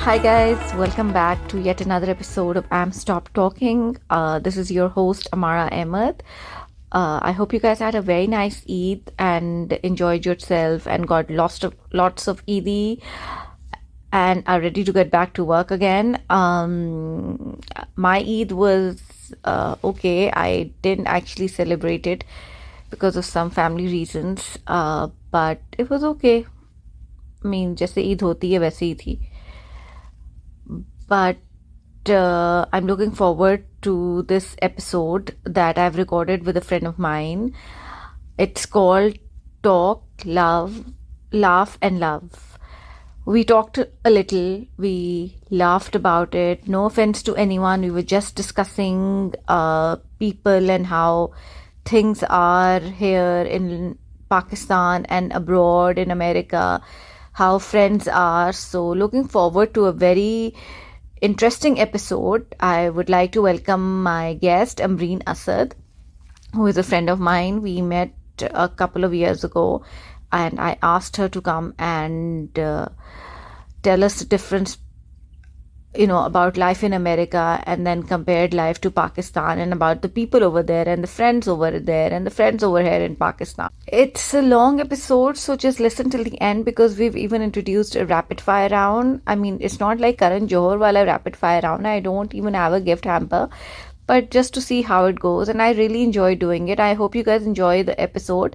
Hi guys, welcome back to yet another episode of Am Stop Talking. This is your host Amara Ahmed. I hope you guys had a very nice Eid and enjoyed yourself and got lots of Eid and are ready to get back to work again. My Eid was okay. I didn't actually celebrate it because of some family reasons, but it was okay. I mean, जैसे ईद होती है वैसे ही थी. But I'm looking forward to this episode that I've recorded with a friend of mine. It's called Talk, Love, Laugh and Love. We talked a little, we laughed about it. No offense to anyone, we were just discussing people and how things are here in Pakistan and abroad in America, how friends are. So, looking forward to a very interesting episode. I would like to welcome my guest, Amreen Asad, who is a friend of mine. We met a couple of years ago, and I asked her to come and tell us the difference, about life in America, and then compared life to Pakistan, and about the people over there and the friends over there and the friends over here in Pakistan. It's a long episode, so just listen till the end because we've even introduced a rapid fire round. I mean, it's not like Karan Johar wala rapid fire round. I don't even have a gift hamper, but just to see how it goes, and I really enjoy doing it. I hope you guys enjoy the episode,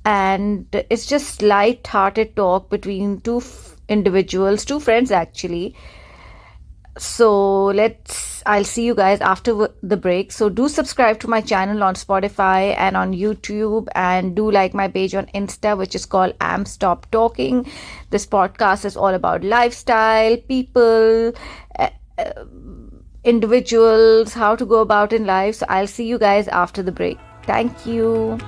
and it's just light-hearted talk between individuals, two friends actually. So I'll see you guys after the break. So do subscribe to my channel on Spotify and on YouTube, and do like my page on Insta, which is called Am Stop Talking. This podcast is all about lifestyle, people, individuals, how to go about in life. So I'll see you guys after the break. Thank you.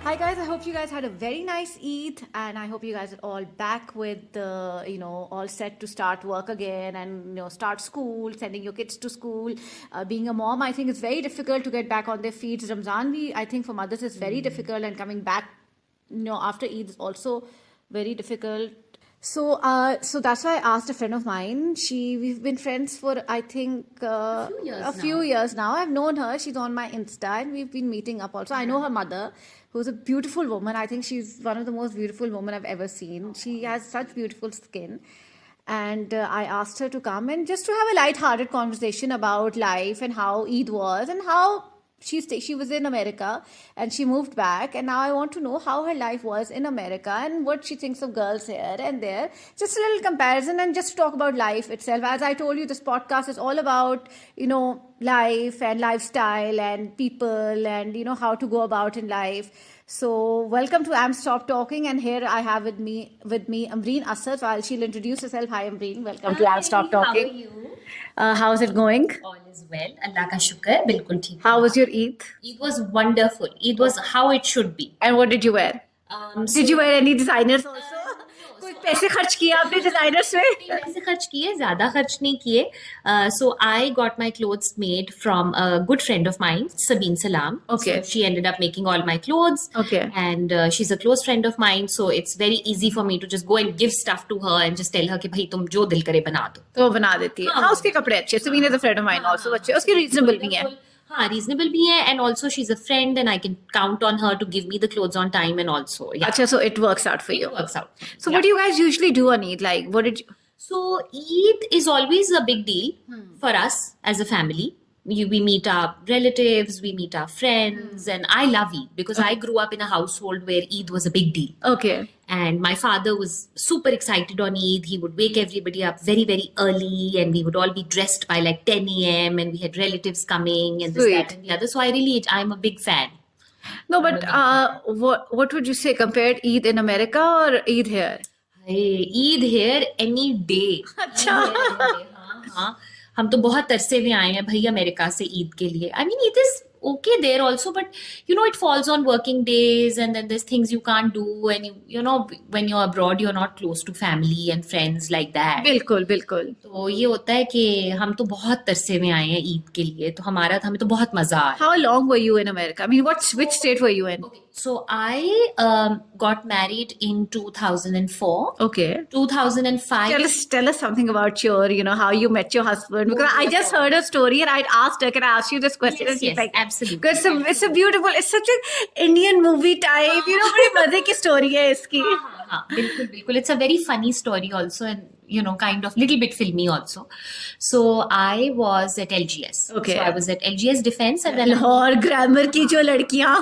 Hi guys, I hope you guys had a very nice Eid, and I hope you guys are all back with all set to start work again and start school, sending your kids to school. Being a mom, I think it's very difficult to get back on their feet. Ramzan, I think for mothers is very difficult, and coming back, after Eid is also very difficult. So that's why I asked a friend of mine. We've been friends for I think a few years now. I've known her. She's on my Insta, and we've been meeting up also. I know her mother, who's a beautiful woman. I think she's one of the most beautiful women I've ever seen. She has such beautiful skin. And I asked her to come and just to have a light-hearted conversation about life and how Eid was and how she was in America and she moved back, and now I want to know how her life was in America and what she thinks of girls here and there. Just a little comparison and just talk about life itself. As I told you, this podcast is all about life and lifestyle and people and how to go about in life. So welcome to Am Stop Talking, and here I have with me Amreen Asad. So she'll introduce herself. Hi Amreen, welcome to Am Stop Talking. How are you? How's it going? All is well. Allah ka shukr. Bilkul theek. How was your Eid? It was wonderful. It was how it should be. And what did you wear? Did you wear any designers also? कुछ पैसे खर्च किए आपने designers में? पैसे खर्च किए, ज़्यादा खर्च नहीं किए. So I got my clothes made from a good friend of mine, Sabeen Salam. Okay. So she ended up making all my clothes. Okay. And she's a close friend of mine, so it's very easy for me to just go and give stuff to her and just tell her कि भाई तुम जो दिल करे बना दो. तो वो बना देती है. हाँ, उसके कपड़े अच्छे. Sabeen is a friend of mine also. अच्छे. उसके reasonable भी हैं. हाँ, reasonable भी है, and also she's a friend and I can count on her to give me the clothes on time, and also अच्छा, so it works out for you. It works out. So what do you guys usually do on Eid? Like, what did you... So Eid is always a big deal for us as a family. We meet our relatives, we meet our friends, and I love Eid because I grew up in a household where Eid was a big deal. Okay. And my father was super excited on Eid. He would wake everybody up very, very early, and we would all be dressed by like 10 a.m. and we had relatives coming and this, Sweet. that, and the other. So I'm a big fan. No, but what would you say, compared Eid in America or Eid here? Hey, Eid here any day. अच्छा. हाँ, हम तो बहुत तरसे हुए आए हैं भाई अमेरिका से ईद के लिए. I mean, it is okay there also, but you know, it falls on working days, and then there's things you can't do, and you know, when you're abroad you're not close to family and friends like that. बिल्कुल बिल्कुल. तो ये होता है कि हम तो बहुत तरसे में आए हैं ईद के लिए, तो हमें तो बहुत मजा आया. How long were you in America? I mean, which state were you in? Okay, so I got married in 2004. Okay. 2005. Tell us something about how you met your husband, because I just heard a story and I'd asked her, can I ask you this question? Yes, And she's yes, like, absolutely. Because it's a beautiful, it's such an Indian movie type, बड़ी मजे की story है इसकी. हाँ, बिल्कुल बिल्कुल. It's a very funny story also, and you know, kind of little bit filmy also. So I was at LGS. Okay. So I was at LGS Defense, and then Lahore grammar की जो लड़कियां.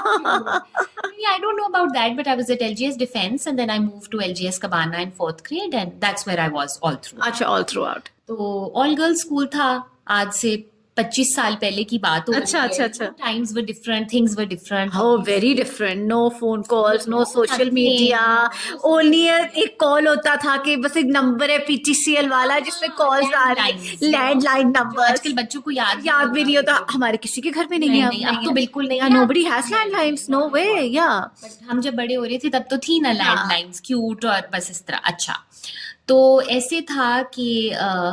yeah, I don't know about that, but I was at LGS Defense, and then I moved to LGS Cabana in 4th grade, and that's where I was all through. अच्छा, all throughout. तो all girls school था. आज से 25 साल पहले की बात हो. अच्छा. Times were different, things were different. Oh, very different. No phone calls, no social media. Only एक कॉल होता था कि बस एक नंबर है PTCL वाला जिसमें कॉल्स आ रही, लैंडलाइन नंबर. आजकल बच्चों को याद भी नहीं होता. हमारे किसी के घर में नहीं है. अब तो बिल्कुल नहीं है. Nobody has landlines. No way. Yeah. But हम जब बड़े हो रहे थे तब तो थी ना लैंडलाइंस, क्यूट और बस इस तरह. अच्छा, तो ऐसे था कि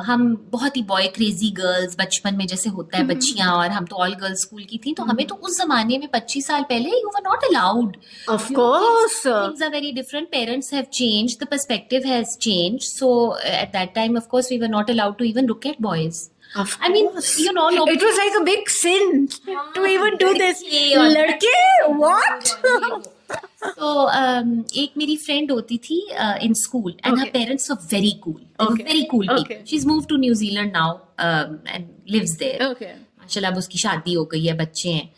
हम बहुत ही बॉय क्रेजी गर्ल्स, बचपन में जैसे होता है बच्चियां, और हम तो ऑल गर्ल्स स्कूल की थी, तो हमें तो उस जमाने में 25 साल पहले you were not allowed. Of course. Things are very different. Parents have changed. The perspective has changed. So at that time, of course, we were not allowed to even look at boys. Of I mean, course. you know, nobody- It was like a big sin to even do this. लड़के, what? तो एक मेरी friend होती थी in school, and her parents were very cool, very cool people. She is moved to New Zealand now and lives there. Okay. माशाल्लाह अब उसकी शादी हो गई है, बच्चे हैं.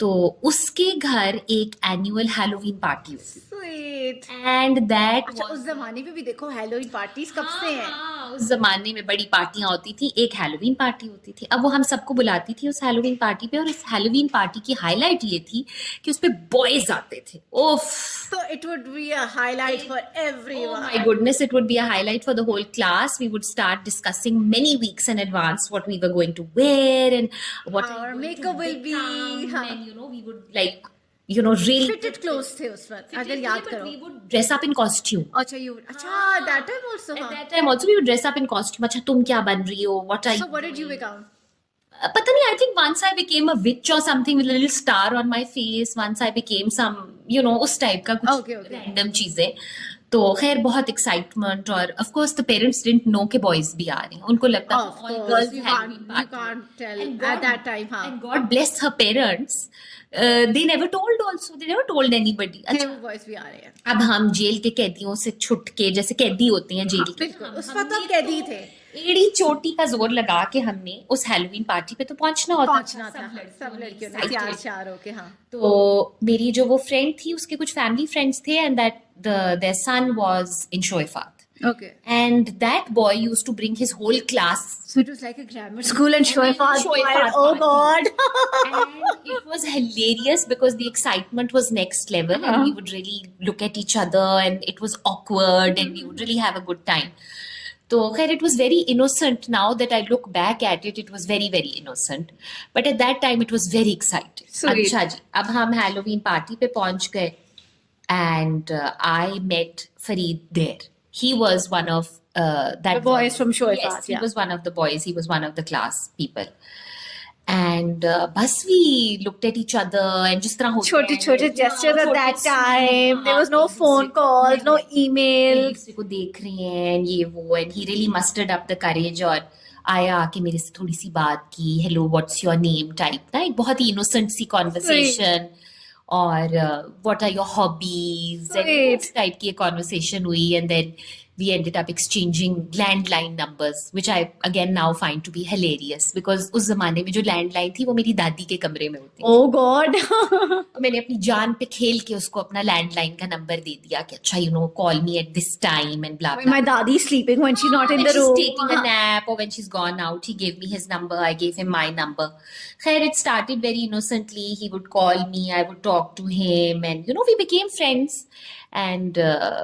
तो उसके घर एक एनुअल हैलोवीन पार्टी होती Sweet. एंड दैट अच्छा, उस जमाने में भी देखो हैलोवीन पार्टीज कब से हैं. उस जमाने में बड़ी पार्टियां होती थी. एक हैलोवीन पार्टी होती थी. अब वो हम सबको बुलाती थी उस हैलोवीन पार्टी पे, और इस हैलोवीन पार्टी की हाईलाइट ये थी कि उस पे बॉयज आते थे. ओफ, So it would be a highlight for oh everyone. my goodness, it would be a highlight for the whole class. We would start discussing many weeks in advance what we were going to wear and what Our we were going makeup to will be, become, हाँ. and you know, we would like, you know, really Fitted clothes थे उस वक्त, अगर याद but करो. we would dress up in costume. अच्छा, अच्छा, that time also. At that time also we would dress up in costume. अच्छा, तुम क्या बन रही हो? What are So you what did you doing? become? पता नहीं, I think once I became a witch or something with a little star on my face. Once I became some, you know, उस type का कुछ Okay. random चीजें. तो खैर बहुत excitement, और of course the parents didn't know कि boys भी आ रहे हैं. उनको लगता Of था all course, girls you Halloween can't party. tell And at that time, हाँ. And God bless her parents. They never told also. They never told anybody. अच्छा, वो boys भी आ रहे हैं. अब हम जेल के कैदियों से छुट के, जैसे कैदी होते हैं जेल के, बिल्कुल, उस वक्त हम कैदी थे. एड़ी चोटी का जोर लगा के हमने उस हैलोवीन पार्टी पे तो पहुंचना होता पहुंचना था. सब लड़कियों ने तैयार होके, हाँ. तो मेरी जो वो फ्रेंड थी, उसके कुछ फैमिली फ्रेंड्स थे, and that their son was in Shuafat, Okay. and that boy used to bring his whole class. So it was like a grammar school and Shoifat. Shoifat Oh party. God. And it was hilarious because the excitement was next level, and we would really look at each other, and it was awkward, and we would really have a good time. So it was very innocent. Now that I look back at it, it was very, very innocent. But at that time, it was very exciting. Sweet. अच्छा जी, अब हम Halloween party पे पहुंच गए, and I met Fareed there. He was one of that The boys from Shoifat, Yes, he yeah. was one of the boys. He was one of the class people. And bus we looked at each other, and just तरह होते हैं, छोटे gestures at that time. There was no एक phone दूसरे calls, no एक emails. दूसरे को देख रहे हैं, ये वो, and he really mustered up the courage, और आया आके मेरे से थोड़ी सी बात की, hello what's your name type ना, एक बहुत ही innocent सी conversation, और what are your hobbies, and Sweet. उस type की एक conversation हुई, and then we ended up exchanging landline numbers, which I again now find to be hilarious, because उस जमाने में जो landline थी वो मेरी दादी के कमरे में होती. Oh God. तो मैंने अपनी जान पे खेल के उसको अपना लैंडलाइन का नंबर दे दिया कि अच्छा, you know, call me at this time and blah When blah. my dadi's sleeping, when she's not in When the she's room. taking a nap, or when she's gone out, he gave me his number, I gave him my number. Khair, it started very innocently. He would call me, I would talk to him, and you know, we became friends. And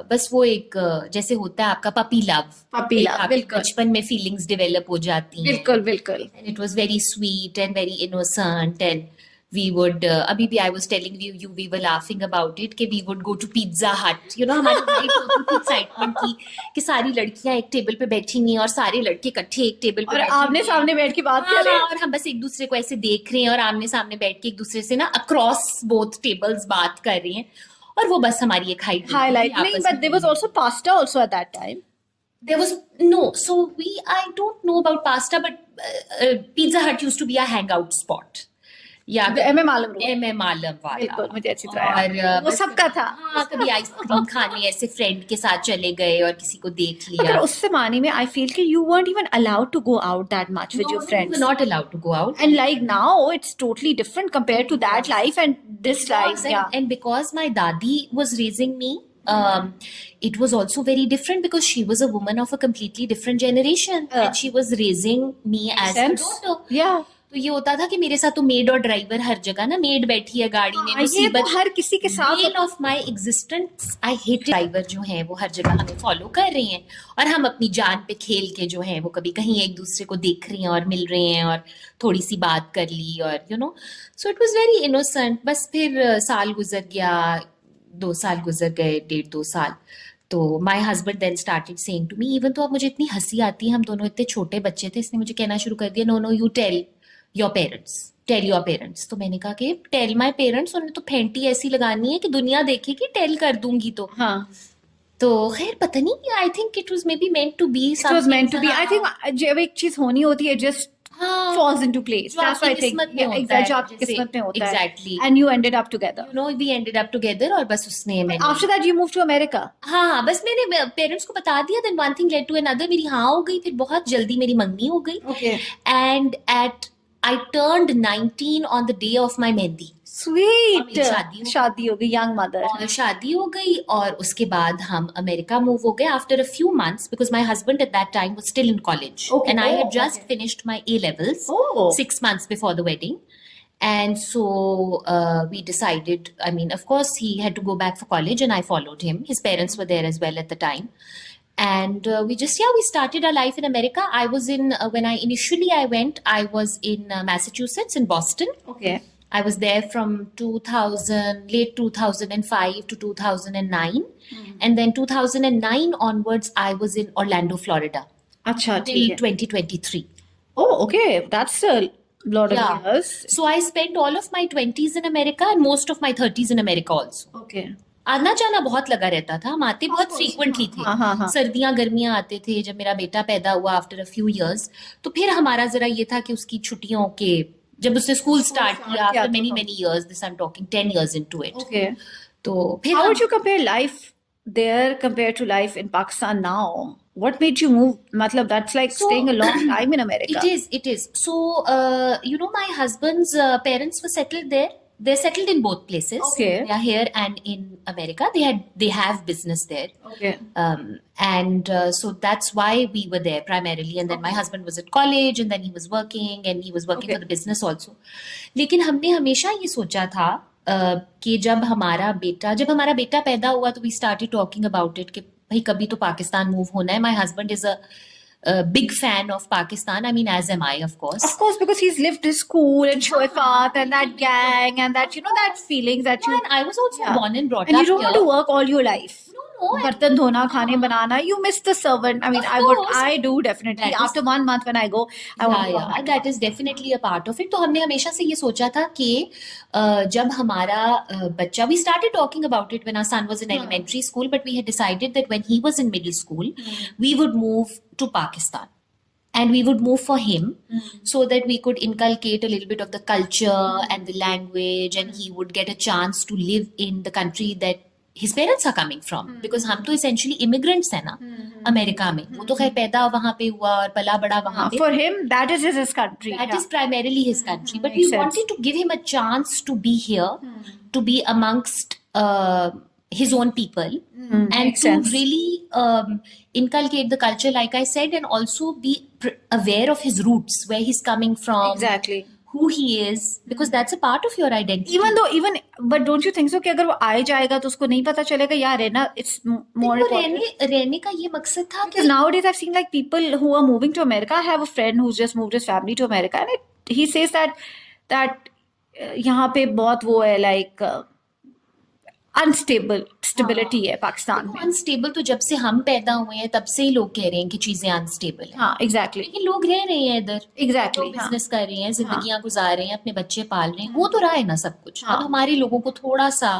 बस वो एक जैसे होता है आपका puppy love. Puppy love, आपके बिल्कुल. बचपन में feelings develop हो जाती हैं. बिल्कुल बिल्कुल. And it was very sweet and very innocent, and we would अभी भी I was telling you we were laughing about it कि we would go to Pizza Hut, you know, हमारी night होती थी excitement की कि सारी लड़कियां एक टेबल पे बैठेंगी और सारे लड़के इकट्ठे एक टेबल पे और बैठेंगे आमने सामने बैठ के बात कर रहे हैं और हम बस एक दूसरे को ऐसे देख रहे हैं और आमने सामने बैठ के एक दूसरे से ना अक्रॉस बोथ टेबल्स बात कर रहे हैं और वो बस हमारी एक highlight नहीं, but there was also pasta also at that time. There was no, so I don't know about pasta, but Pizza Hut used to be a hangout spot. या MM आलम रोड, MM आलम वाला, बिल्कुल मुझे अच्छी तरह याद है। और वो सबका था। हाँ, कभी आइसक्रीम खाने ऐसे फ्रेंड के साथ चले गए और किसी को देख लिया। अगर उस जमाने में I feel कि you weren't even allowed to go out that much with your friends. You were not allowed to go out. And like now, it's totally different compared to that life and this life. Yeah. And because my dadi was raising me, it was also very different because she was a woman of a completely different generation and she was raising me as a daughter. Yeah. तो ये होता था कि मेरे साथ तो made और driver हर जगह ना, मेड बैठी है गाड़ी में, मुसीबत हर किसी के साथ of my existence I hate driver जो है वो हर जगह हमें फॉलो कर रहे हैं और हम अपनी जान पे खेल के जो है वो कभी कहीं एक दूसरे को देख रहे हैं और मिल रहे हैं और थोड़ी सी बात कर ली और you know, so it was very innocent. बस फिर साल गुजर गया, 2 साल गुजर गए, 1.5-2 साल, तो my husband then started saying to me, even तो अब मुझे इतनी हंसी आती है, हम दोनों इतने छोटे बच्चे थे, इसने मुझे कहना शुरू कर दिया, no no you tell your parents, tell your parents. तो मैंने कहा कि टेल माई पेरेंट्स, उन्हें तो फेंटी ऐसी लगानी है कि दुनिया देखेगी, टेल कर दूंगी तो। हाँ, तो खैर पता नहीं, I think it was maybe meant to be, it was meant to be. I think जब एक चीज होनी होती है just falls into place. That's why I think exactly जो आपकी किस्मत में होता है. Exactly. And you ended up together. You know, we ended up together और बस उसने मैंने After that you moved to America. हाँ, बस मैंने पेरेंट्स को बता दिया, then one thing led to another, मेरी हाँ हो गई, फिर बहुत जल्दी मेरी मंगनी हो गई. Okay. And I turned 19 on the day of my mehndi. Sweet. शादी हो गई, young mother. और शादी हो गई और उसके बाद हम अमेरिका मूव हो गए after a few months because my husband at that time was still in college. Okay. And I had just finished my A levels 6 months before the wedding. And so we decided, I mean, of course he had to go back for college and I followed him. His parents were there as well at the time. And we started our life in America. I was in, when I initially went, I was in Massachusetts, in Boston. Okay. I was there from late 2005 to 2009. And then 2009 onwards, I was in Orlando, Florida. अच्छा, till 2023. Oh, okay. That's a lot of years. So I spent all of my 20s in America and most of my 30s in America also. Okay. आना जाना बहुत लगा रहता था, हम आते बहुत फ्रीक्वेंटली थे. हाँ. सर्दियां गर्मियां आते थे. जब मेरा बेटा पैदा हुआ आफ्टर अ फ्यू इयर्स, तो फिर हमारा जरा ये था कि उसकी छुट्टियों के, जब उसने स्कूल स्टार्ट किया after many years, this I am talking 10 years into it. Okay. तो फिर how would you compare life there compared to life in Pakistan now? What made you move? Matlab, that's like staying a long time in America. It is. So, you know, my husband's parents were settled there. They're settled in both places. Okay. They are here and in America. They have business there. Okay. And so that's why we were there primarily. And then my husband was at college and then he was working and he was working for the business also. लेकिन हमने हमेशा ये सोचा था कि जब हमारा बेटा पैदा हुआ तो we started talking about it कि भाई कभी तो पाकिस्तान मूव होना है. My husband is a big fan of Pakistan. I mean, as am I, of course. Of course, because he's lived his school in Shoifat and that gang and that, you know, that feeling that you... And I was also born and brought and up you don't here. want to work all your life. No. Bartan dhona, khane banana, you miss the servant. I mean, I do definitely. After 1 month when I go, I want to go back. That is definitely a part of it. तो हमने हमेशा से ये सोचा था कि जब हमारा बच्चा, we started talking about it when our son was in elementary school, but we had decided that when he was in middle school, we would move to Pakistan. And we would move for him so that we could inculcate a little bit of the culture and the language, and he would get a chance to live in the country that his parents are coming from. Because हम तो essentially immigrants हैं ना America में. वो तो खैर पैदा वहाँ पे हुआ और पला बड़ा वहाँ पे. For him, that is his country. That is primarily his country. But we wanted to give him a chance to be here, to be amongst his own people, and to really inculcate the culture, like I said, and also be aware of his roots, where he's coming from, exactly, who he is, because that's a part of your identity. But don't you think so कि अगर वो आए जाएगा तो उसको नहीं पता चलेगा यार रहना, it's more important. रहने का ये मकसद था because nowadays I've seen like people who are moving to America. I have a friend who's just moved his family to America, and he says that यहाँ पे बहुत वो है लाइक अनस्टेबल स्टेबिलिटी है पाकिस्तान में. अनस्टेबल तो जब से हम पैदा हुए हैं तब से ही लोग कह रहे हैं कि चीजें अनस्टेबल हैं. हाँ एग्जैक्टली लेकिन लोग रह रहे हैं इधर, एग्जैक्टली. लोग बिजनेस कर रहे हैं, जिंदगियां गुजार रहे हैं, अपने बच्चे पाल रहे हैं, हो तो रहा है ना सब कुछ. अब हमारे लोगों को थोड़ा सा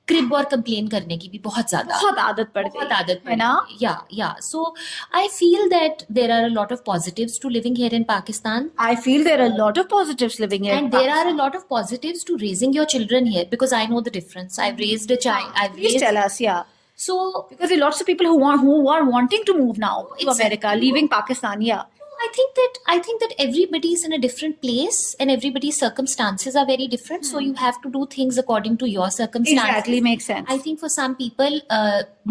क्रिब और कंप्लेन करने की भी बहुत आदत पड़ गई है ना. Yeah so I feel that there are a lot of positives to living here in Pakistan. I feel there are a lot of positives living here. And there are a lot of positives to raising your children here because I know the difference. I've raised a child. Please tell us, yeah. So because there are lots of people who are wanting to move now to America, leaving Pakistan. Yeah. I think that everybody is in a different place and everybody's circumstances are very different. So you have to do things according to your circumstances. Exactly, makes sense. I think for some people,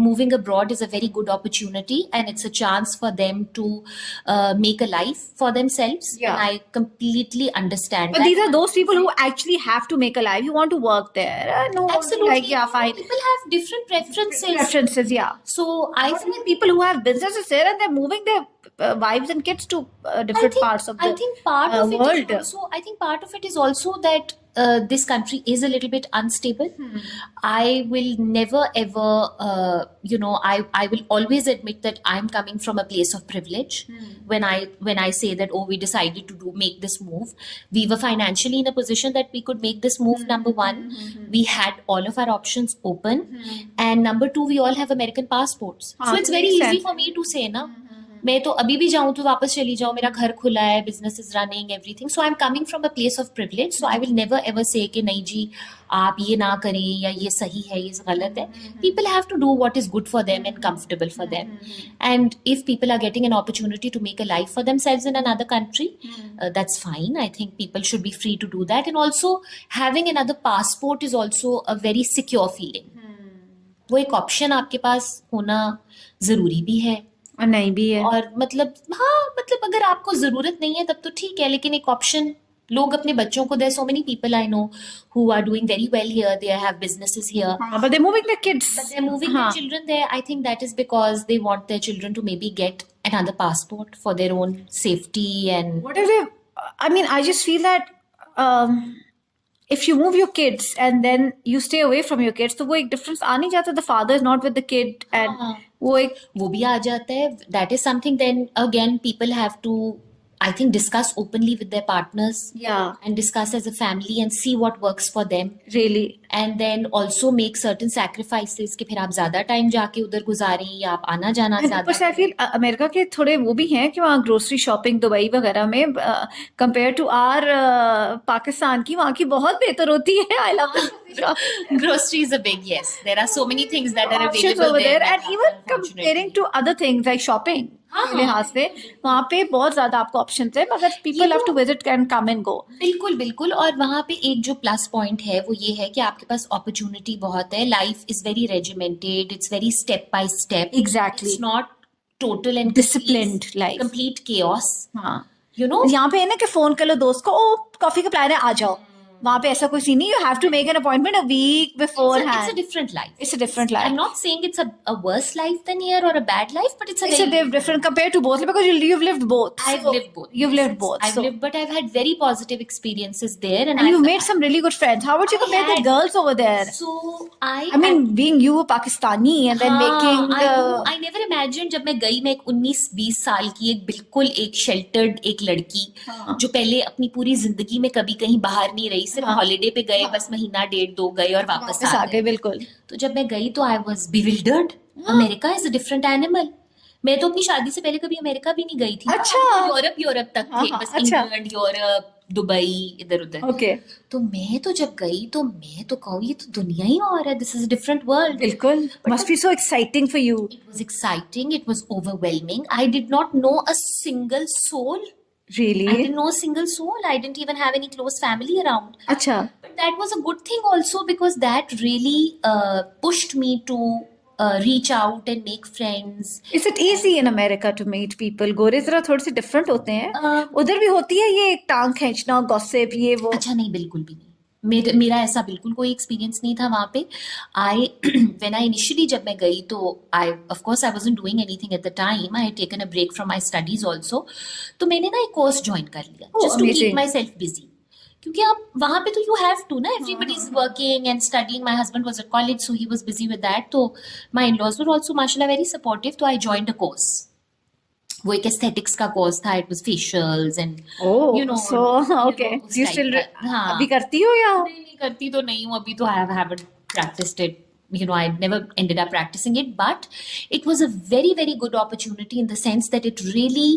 moving abroad is a very good opportunity and it's a chance for them to make a life for themselves. Yeah. And I completely understand. But these are those people who actually have to make a life. You want to work there. No, absolutely. Like, yeah, fine. People have different preferences. Yeah. So I think people who have businesses here and they're moving their wives and kids to different parts of the world. I think part of it is also that this country is a little bit unstable. I will never ever, I will always admit that I'm coming from a place of privilege. When I say that, oh, we decided to make this move, we were financially in a position that we could make this move. Number one, we had all of our options open, and number two, we all have American passports. So it's very easy for me to say, na. मैं तो अभी भी जाऊं तो वापस चली जाऊं, मेरा घर खुला है, business is running, everything. So I am coming from a place of privilege. So I will never ever से कि नहीं जी आप ये ना करें या ये सही है, ये गलत है. People have to do what is good for them and comfortable for them. And if people are getting an opportunity to make a life for themselves in another country, that's fine. I think people should be free to do that. And also having another passport is also a very secure feeling. वो एक option आपके पास होना जरूरी भी है और नहीं भी है. और मतलब अगर आपको जरूरत नहीं है तब तो ठीक है, लेकिन एक ऑप्शन लोग अपने बच्चों को, there so many people I know who are doing very well here, they have businesses here, but they're moving their kids, but they're moving their children there. I think that is because they want their children to maybe get another passport for their own safety. And what if I just feel that if you move your kids and then you stay away from your kids, तो वो एक difference आ नहीं जाता. The father is not with the kid and वो भी आ जाता है. That is something then again people have to, I think, discuss openly with their partners. Yeah. And discuss as a family and see what works for them. Really. And then also make certain sacrifices कि फिर आप ज्यादा time जाके उधर गुजारें या आप आना जाना ज्यादा. I feel अमेरिका के थोड़े वो भी हैं कि वहाँ ग्रोसरी शॉपिंग दुबई वगैरह में कंपेयर टू आर पाकिस्तान की वहाँ की बहुत बेहतर होती है. I love grocery is a big yes. There are so many things that are available over there and even comparing to other things like shopping. लिहाज से वहाँ पे बहुत ज्यादा आपको ऑप्शन है, मगर people have to visit and come and go. बिल्कुल. और वहाँ पे एक जो प्लस पॉइंट है वो ये है कि आपके पास अपॉर्चुनिटी बहुत है. Life is very regimented, it's worry step by step. Exactly. It's not total and disciplined life, complete chaos. You know यहाँ पे है ना कि फोन कर लो दोस्त को, ओ कॉफी का प्लान है आ जाओ. वहाँ पे ऐसा कोई सीन नहीं. You have to make an appointment a week beforehand. It's a different life. It's a different life. I'm not saying it's a worse life than here or a bad life, but it's a different compared to both, because you've lived both. I've lived both. You've lived both. But I've had very positive experiences there, and you've made some really good friends. How would you compare the girls over there? So I mean, being you a Pakistani and then making. I never imagined जब मैं गई, मैं एक 19-20 साल की बिल्कुल एक sheltered एक लड़की जो पहले अपनी पूरी जिंदगी में कभी कहीं बाहर नहीं रही, सिर्फ हॉलीडे पे गए, बस महीना 1.5-2 गए और वापस आ गए. बिल्कुल. तो जब मैं गई तो I was bewildered. America is a different animal. मैं तो अपनी शादी से पहले कभी अमेरिका भी नहीं गई थी. अच्छा. यूरोप तक थे बस. इंग्लैंड, यूरोप, दुबई, इधर उधर. ओके. तो मैं तो जब गई तो मैं तो कहूँ ये तो दुनिया ही और है. This is a different world. बिल्कुल. Must be so exciting for you. It was exciting, it was overwhelming. I did not know a single soul. Really? I didn't know a single soul. I didn't even have any close family around. Acha. But that was a good thing also, because that really pushed me to reach out and make friends. Is it easy in America to meet people? गोरे जरा थोड़े से different होते हैं. उधर भी होती है ये टांग खींचना, gossip, ये वो. अच्छा नहीं, बिल्कुल भी नहीं. मेरा ऐसा बिल्कुल कोई एक्सपीरियंस नहीं था वहाँ पे. when I initially जब मैं गई तो of course I wasn't doing anything at the time. I had taken a break from my studies also. तो मैंने ना एक कोर्स ज्वाइन कर लिया just to keep myself busy. क्योंकि आप वहां पे तो यू हैव टू ना, everybody is working and studying. My husband was at college so he was busy with that. तो माय इन-लॉज वर आल्सो माशाल्लाह वेरी सपोर्टिव. तो आई जॉइंड अ कोर्स. वो एक एस्थेटिक्स का कोर्स था. It was facials and Oh, you know so okay. Do you still हाँ अभी करती हो या? नहीं करती तो नहीं हूँ अभी तो. I haven't practiced it. You know, I never ended up practicing it, but it was a very, very good opportunity in the sense that it really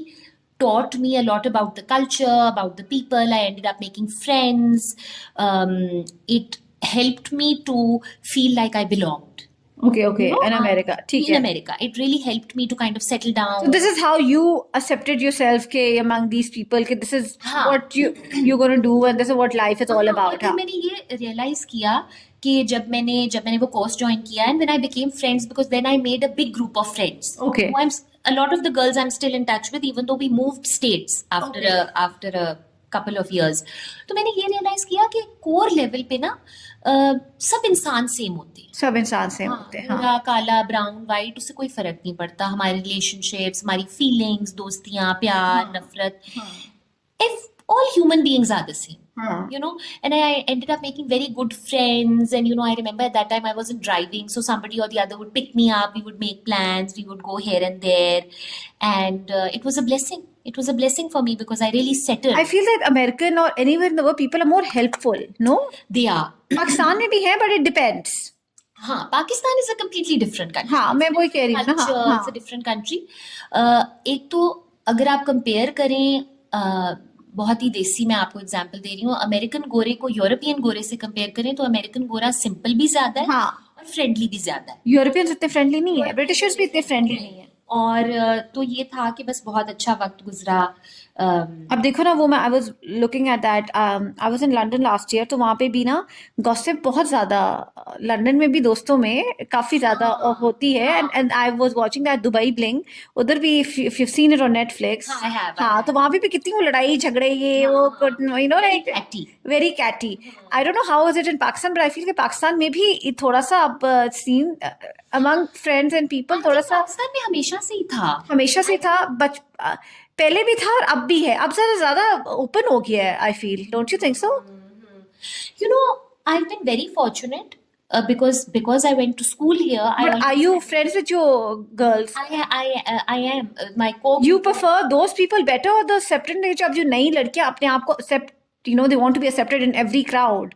taught me a lot about the culture, about the people. I ended up making friends. It helped me to feel like I belonged. Okay, okay. You know, In America, ठीक in है. America, it really helped me to kind of settle down. So this is how you accepted yourself के among these people कि this is हाँ. what you're going to do and this is what life is all हाँ, और about. फिर हाँ. मैंने ये realise किया कि जब मैंने वो कोर्स ज्वाइन किया and when I became friends because then I made a big group of friends. Okay. A lot of the girls I'm still in touch with, even though we moved states after a couple of years. तो मैंने ये realise किया कि core level पे ना सब इंसान same होते हैं. सब इंसान सेम होते हैं. हाँ. गोरा काला ब्राउन वाइट उससे कोई फर्क नहीं पड़ता. हमारे रिलेशनशिप्स, हमारी फीलिंग्स, दोस्तियां, प्यार, नफरत, if all human beings are the same. You know, and I ended up making very good friends. And you know, I remember at that time I wasn't driving, so somebody or the other would pick me up. We would make plans. We would go here and there, and it was a blessing. It was a blessing for me because I really settled. I feel that American or anywhere in the world people are more helpful. No, They are. Pakistan में भी है but it depends. हाँ, Pakistan is a completely different country. हाँ, मैं वही कह रही हूँ ना. Culture, हाँ. it's a different country. एक तो अगर आप कंपेयर करें, बहुत ही देसी मैं आपको एग्जांपल दे रही हूँ, अमेरिकन गोरे को यूरोपियन गोरे से कंपेयर करें तो अमेरिकन गोरा सिंपल भी ज्यादा है हाँ. और फ्रेंडली भी ज्यादा है. यूरोपियंस इतने फ्रेंडली नहीं है. ब्रिटिशर्स भी इतने फ्रेंडली नहीं है. और तो ये था कि बस बहुत अच्छा वक्त गुजरा. अब देखो ना वो मैं I was looking at that I was in London last year तो वहाँ पे भी ना गॉसिप बहुत ज्यादा लंदन में भी दोस्तों में काफी ज्यादा होती है. And I was watching that Dubai bling उधर भी if you seen it on Netflix. हाँ, I have. हाँ तो वहाँ पे भी कितनी वो लड़ाई झगड़े ये वो you know like catty. Very catty. I don't know how is it in Pakistan but I feel कि पाकिस्तान में भी थोड़ा सा अब seen among friends and people थोड़ा सा पाकिस्तान में हमेशा से ही था. हमेशा से था. पहले भी था और अब भी है. अब ज्यादा ओपन हो गया है I feel. Don't you think so? You know, I've been very fortunate because I went to school here. But are you friends with your girls? I am my co. You prefer those people better or the separate nature of जो नई लड़कियां अपने आप को accept, you know, they want to be accepted in every crowd.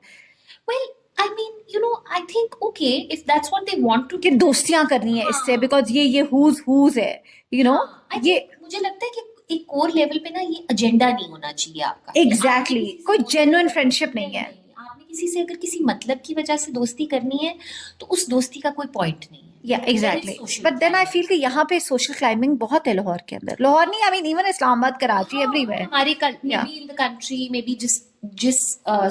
Well, I mean, you know, I think okay if that's what they want to कि do. दोस्तियां करनी है इससे because ये who's है, you know. ये मुझे लगता है कि एक कोर लेवल पे ना ये एजेंडा नहीं होना चाहिए आपका. exactly कोई genuine friendship नहीं है. आपने किसी से अगर किसी मतलब की वजह से दोस्ती करनी है तो उस दोस्ती का कोई पॉइंट नहीं है. Yeah, exactly. social But then I feel कि यहाँ पे social climbing बहुत है लाहौर के अंदर. लाहौर नहीं, I mean even Islamabad, Karachi, everywhere. हमारे Yeah. maybe in the country, maybe जिस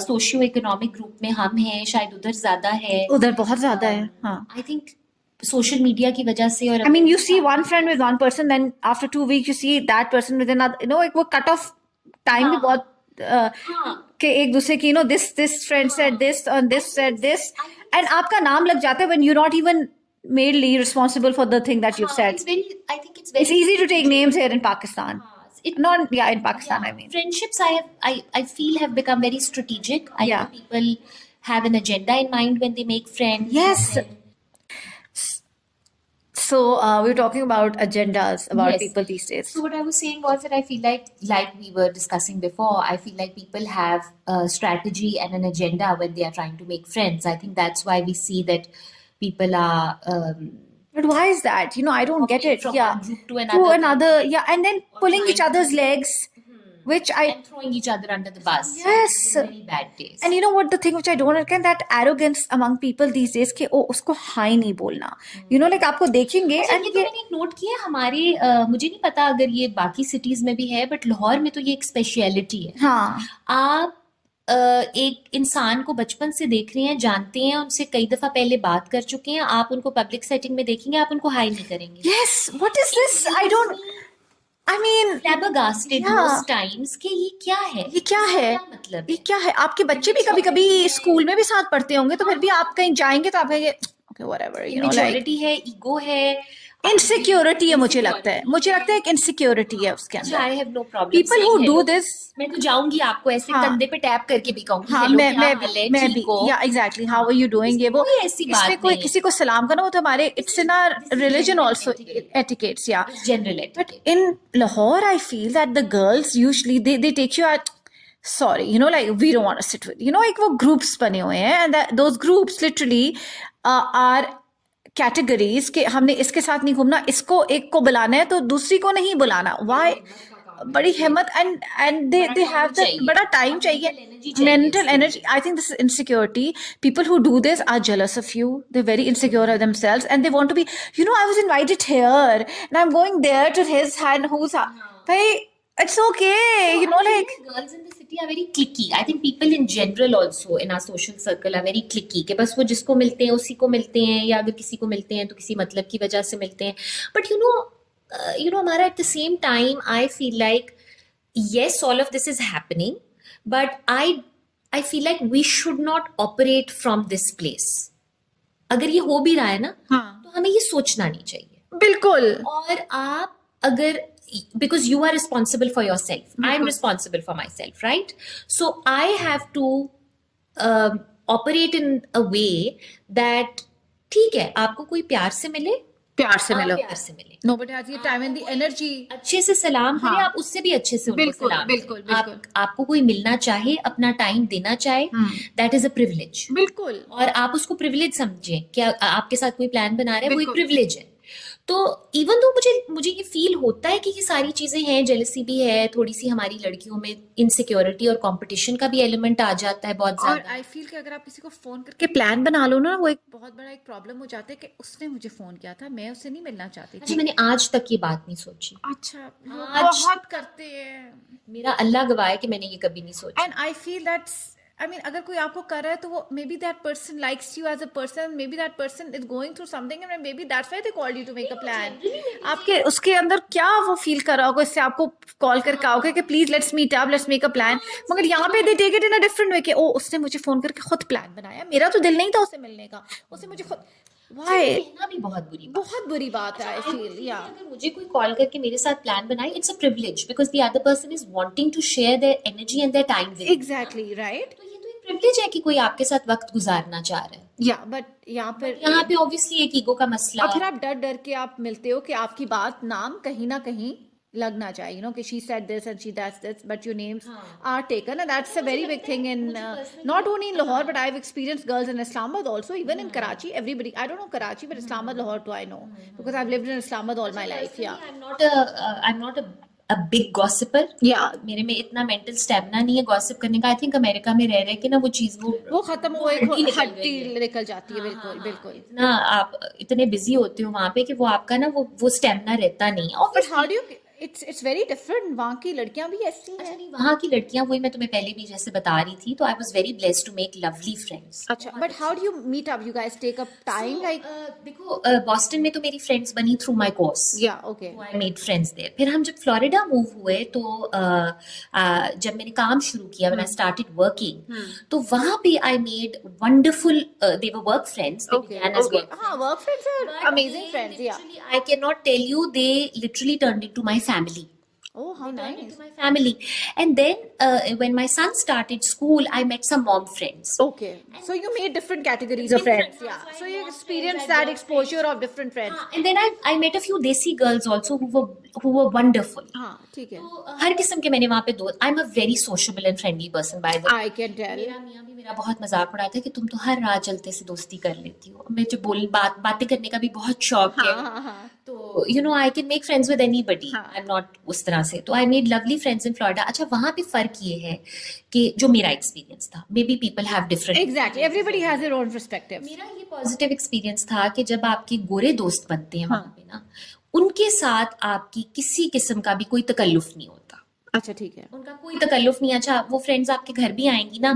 सोशियो इकोनॉमिक ग्रुप में हम हैं शायद उधर ज्यादा है. उधर बहुत ज्यादा है. हाँ. आई थिंक सोशल मीडिया की वजह से. और I mean, you see one friend with one person, then after 2 weeks you see that person with another. You know, एक वो cut off time भी बहुत कि एक दूसरे की, you know, this friend said this and this said this, and आपका नाम लग जाता है when you're not even mainly responsible for the thing that you've said. I think it's very It's easy to take names here in Pakistan. Not in Pakistan. I mean, friendships I feel have become very strategic. I Yeah. think people have an agenda in mind when they make friends. yes. So we were talking about agendas about Yes. people these days. So what I was saying was that I feel like we were discussing before, I feel like people have a strategy and an agenda when they are trying to make friends. I think that's why we see that people are But why is that? You know, I don't get it. from Yeah. one group to another. Yeah, and then pulling each other's legs, which and throwing each other under the bus. Yes. Very bad taste. And you know what, the thing which I don't understand, that arrogance among people these days कि ओ उसको high नहीं बोलना. You know, like आपको देखेंगे अच्छा, and ये तो मैंने एक नोट किया है हमारे मुझे नहीं पता अगर ये बाकी सिटीज में भी है बट लाहौर में तो ये एक स्पेशलिटी है. हाँ. आप एक इंसान को बचपन से देख रहे हैं, जानते हैं, उनसे कई दफा पहले बात कर चुके हैं, आप उनको पब्लिक सेटिंग में देखेंगे, आप उनको हाई नहीं करेंगे. Yes, what is this? I mean, flabbergasted Yeah. most times कि ये क्या है, ये क्या है? क्या मतलब ये क्या है? आपके बच्चे भी कभी कभी स्कूल में भी साथ पढ़ते होंगे तो फिर भी आप कहीं जाएंगे तो आप कहेंगे okay whatever, you know, like majority है, ईगो है. इनसिक्योरिटी है, मुझे लगता है एक इनसिक्योरिटी है उसके अंदर. I have no problem People who do this, मैं तो जाऊंगी आपको ऐसे हाँ. कंधे पे टैप करके भी कहूंगी हाँ, hello, मैं क्या हाल है, मैं ठीक भी, हो? या exactly, how are you doing, ये वो, कोई ऐसी बात इसमें कोई नहीं किसी को सलाम करना, वो तो हमारे, it's in our religion also, etiquettes, yeah. General But etiquette. in Lahore, I feel that the girls usually they take you at, sorry, like we don't want to sit with, like वो groups बने हुए हैं, and those groups literally are categories कि हमने इसके साथ नहीं घूमना, इसको एक को बुलाना है तो दूसरी को नहीं बुलाना. Why? बड़ी हिम्मत, and they have that, बड़ा टाइम चाहिए, mental energy. I think this is insecurity. People who do this are jealous of you. They're very insecure of themselves, and they want to be, I was invited here and I'm going there to his hand, who's bhai, it's okay, like. Girls in the city are very cliquey. I think people in general also in our social circle are very cliquey कि बस वो जिसको मिलते हैं उसी को मिलते हैं, या अगर किसी को मिलते हैं तो किसी मतलब की वजह से मिलते हैं. But हमारा at the same time I feel like yes, all of this is happening, but I feel like we should not operate from this place. अगर ये हो भी रहा है ना, हाँ. तो हमें ये सोचना नहीं चाहिए. बिल्कुल. और आप अगर, because you are responsible for yourself, I am responsible for myself, right? So I have to operate in a way that ठीक है, आपको कोई प्यार से मिले, प्यार से आप मिलो. प्यार से मिले, Nobody has the time and the energy. अच्छे से सलाम करें, हाँ. आप उससे भी अच्छे से उनको बिल्कुल, सलाम बिल्कुल, करें. बिल्कुल. आपको कोई मिलना चाहे, अपना टाइम देना चाहे, that is a privilege. बिल्कुल. और आप उसको प्रिविलेज समझें कि आपके साथ कोई प्लान बना रहा है, वो एक बिल्कुल. प्रिविलेज है. तो इवन तो मुझे ये फील होता है कि ये सारी चीजें हैं, जेलसी भी है, थोड़ी सी हमारी लड़कियों में इनसिक्योरिटी और कंपटीशन का भी एलिमेंट आ जाता है बहुत और ज्यादा. आई फील कि अगर आप किसी को फोन करके प्लान बना लो ना, वो एक बहुत बड़ा एक प्रॉब्लम हो जाता है कि उसने मुझे फोन किया था, मैं उससे नहीं मिलना चाहती अच्छा, थी. मैंने आज तक ये बात नहीं सोची. अच्छा, लोग आज- बहुत करते हैं. मेरा अल्लाह गवाह है कि मैंने ये कभी नहीं सोचा. And I feel that's, I mean, अगर कोई आपको कर रहा है तो वो maybe that person likes you as a person, maybe that person is going through something and maybe that's why they called you to make a plan. आपके उसके अंदर क्या वो फील कर रहा होगा, इससे आपको कॉल करके आओगे कि please let's meet up, let's make a plan. मगर यहाँ पे they take it in a different way कि ओ उसने मुझे फोन करके खुद प्लान बनाया, मेरा तो दिल नहीं था उससे मिलने का, उसने मुझे खुद. वाई? कहना भी बहुत बुरी बात है. आई फील, या. अगर मुझे कोई कॉल करके मेरे साथ प्लान बनाए, it's a privilege because the other person is wanting to share their energy and their time with. Exactly right. तो ये तो एक प्रिविलेज है कि कोई आपके साथ वक्त गुजारना चाह रहा है. या बट यहाँ पे ऑब्वियसली एक ईगो का मसला. और फिर आप डर डर के आप मिलते हो कि आपकी बात, नाम कहीं ना कहीं लगना चाहिए, कि she said this and she does this, but your names are taken, and that's a very big thing in not only in Lahore, but I've experienced girls in Islamabad also, even in Karachi. Everybody, I don't know Karachi, but Islamabad, Lahore too, I know, because I've lived in Islamabad all my life. Yeah. I'm not a big gossiper. Yeah. मेरे में इतना mental stamina नहीं है gossip करने का. I think America में रह के ना वो चीज वो खत्म, वो एक हड्डी निकल जाती है. बिल्कुल बिल्कुल. इतना आप इतने बिजी होते हो वहां पे कि वो आपका ना वो स्टैमिना रहता नहीं. But how do you, it's very different. वहाँ की लड़कियां भी ऐसी हैं. नहीं, वहाँ की लड़कियां, वही मैं तुम्हें पहले भी जैसे बता रही थी, तो I was very blessed to make lovely friends. अच्छा, but how do you meet up? You guys take up time like? देखो, बॉस्टन में तो मेरी फ्रेंड्स बनी through my course. Yeah, okay. I made friends there. फिर हम जब Florida move हुए तो जब मैंने काम शुरू किया, व्हेन आई स्टार्टेड वर्किंग, तो वहाँ पे I made wonderful, they were work friends. हाँ, work friends are amazing friends. Yeah, I cannot tell you, they literally turned into my family. Oh, how nice. Into my family. And then when my son started school, I met some mom friends. Okay. So you made different categories of friends. Yeah. So you experienced that exposure of different friends. And then I met a few desi girls also who were wonderful. हाँ, ठीक है. तो हर किस्म के मैंने वहाँ पे दोस्त. I'm a very sociable and friendly person, by the way. I can tell. मेरा मियाँ भी मेरा बहुत मजाक उड़ाता है कि तुम तो हर रात चलते से दोस्ती कर लेती हो. मुझे बातें करने का भी बहुत शौक है. हाँ. तो I can make friends with anybody. I'm not उस तरह से. तो I made lovely friends in Florida. अच्छा, वहाँ पे फर्क ये है कि जो मेरा एक्सपीरियंस था, maybe people have different. Exactly. Everybody has their own perspective. मेरा ये पॉजिटिव एक्सपीरियंस था कि जब आपके गोरे दोस्त बनते हैं वहाँ पे ना, उनके साथ आपकी किसी किस्म का भी कोई तकल्लुफ नहीं होता. अच्छा, ठीक है. उनका कोई तकल्लुफ नहीं. अच्छा, वो फ्रेंड्स आपके घर भी आएंगी ना,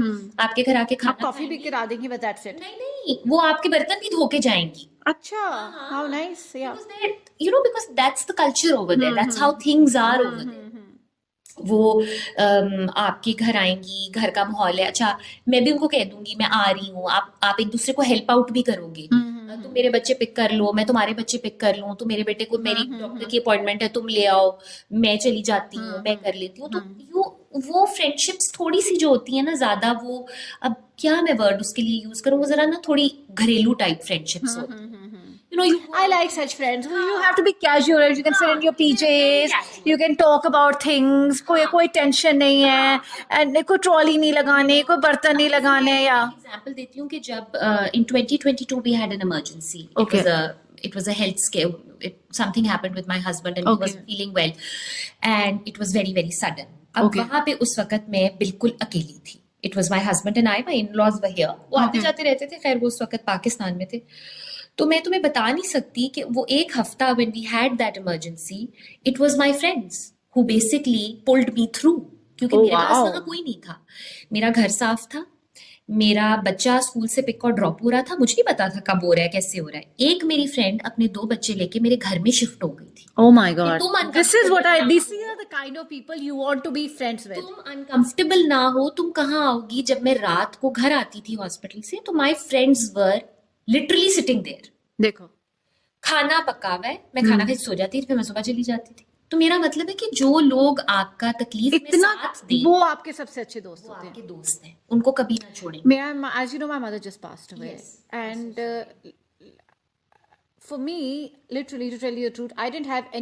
आपके घर आके खाना कॉफी भी करा देंगी, but that's it. नहीं, वो आपके बर्तन भी धो के जाएंगी. अच्छा, how nice. Yeah. Because that's the culture over there. That's how things are over there. वो आपके घर आएंगी, घर का माहौल है. अच्छा, मैं भी उनको कह दूंगी मैं आ रही हूँ, आप एक दूसरे को हेल्प आउट भी करोगे. तुम मेरे बच्चे पिक कर लो, मैं तुम्हारे बच्चे पिक कर लूं, तुम मेरे बेटे को, मेरी डॉक्टर की अपॉइंटमेंट है, तुम ले आओ, मैं चली जाती हूँ, मैं कर लेती हूँ। तो वो फ्रेंडशिप्स थोड़ी सी जो होती है ना, ज्यादा वो, अब क्या मैं वर्ड उसके लिए यूज करूँ, वो जरा ना थोड़ी घरेलू टाइप फ्रेंडशिप्स होती हैं। I like such friends. You have to be casual. You can sit in your PJs. You can talk about things. कोई टेंशन नहीं है. And कोई ट्रॉली नहीं लगाने, कोई बर्तन नहीं लगाने या. एग्जांपल देती हूँ कि जब in 2022 we had an emergency. Okay. It was a health scare. Something happened with my husband and he wasn't feeling well, and it was very very sudden. अब वहाँ पे उस वक्त मैं बिल्कुल अकेली थी. It was my husband and I. My in-laws were here. वो आते जाते रहते थे. खैर वो उस वक्त पाकिस्तान में थे. तो मैं तुम्हें बता नहीं सकती कि वो एक हफ्ता when we had that emergency, it was my friends who basically pulled me through. क्योंकि मेरे पास वहाँ कोई नहीं था. मेरा घर साफ था, मेरा बच्चा स्कूल से पिक और ड्रॉप हो रहा था, मुझे नहीं पता था कब हो रहा है, कैसे हो रहा है. एक मेरी फ्रेंड अपने 2 बच्चे लेके मेरे घर में शिफ्ट हो गई थी. Oh my God. These are the kind of people you want to be friends with. तुम अनकंफर्टेबल ना हो, तुम कहाँ आओगी. जब मैं रात को घर आती थी हॉस्पिटल से, तो my friends were literally sitting there. देखो, खाना पका हुआ है, मैं खाना खाई सो जाती थी, फिर मैं सुबह चली जाती थी. तो मेरा मतलब है कि जो लोग आपका तकलीफ में साथ दें, वो आपके सबसे अच्छे दोस्त होते हैं. आपके दोस्त हैं, उनको कभी ना छोड़ें. As you know, my mother just passed away. And for me, literally, to tell you the truth, I didn't have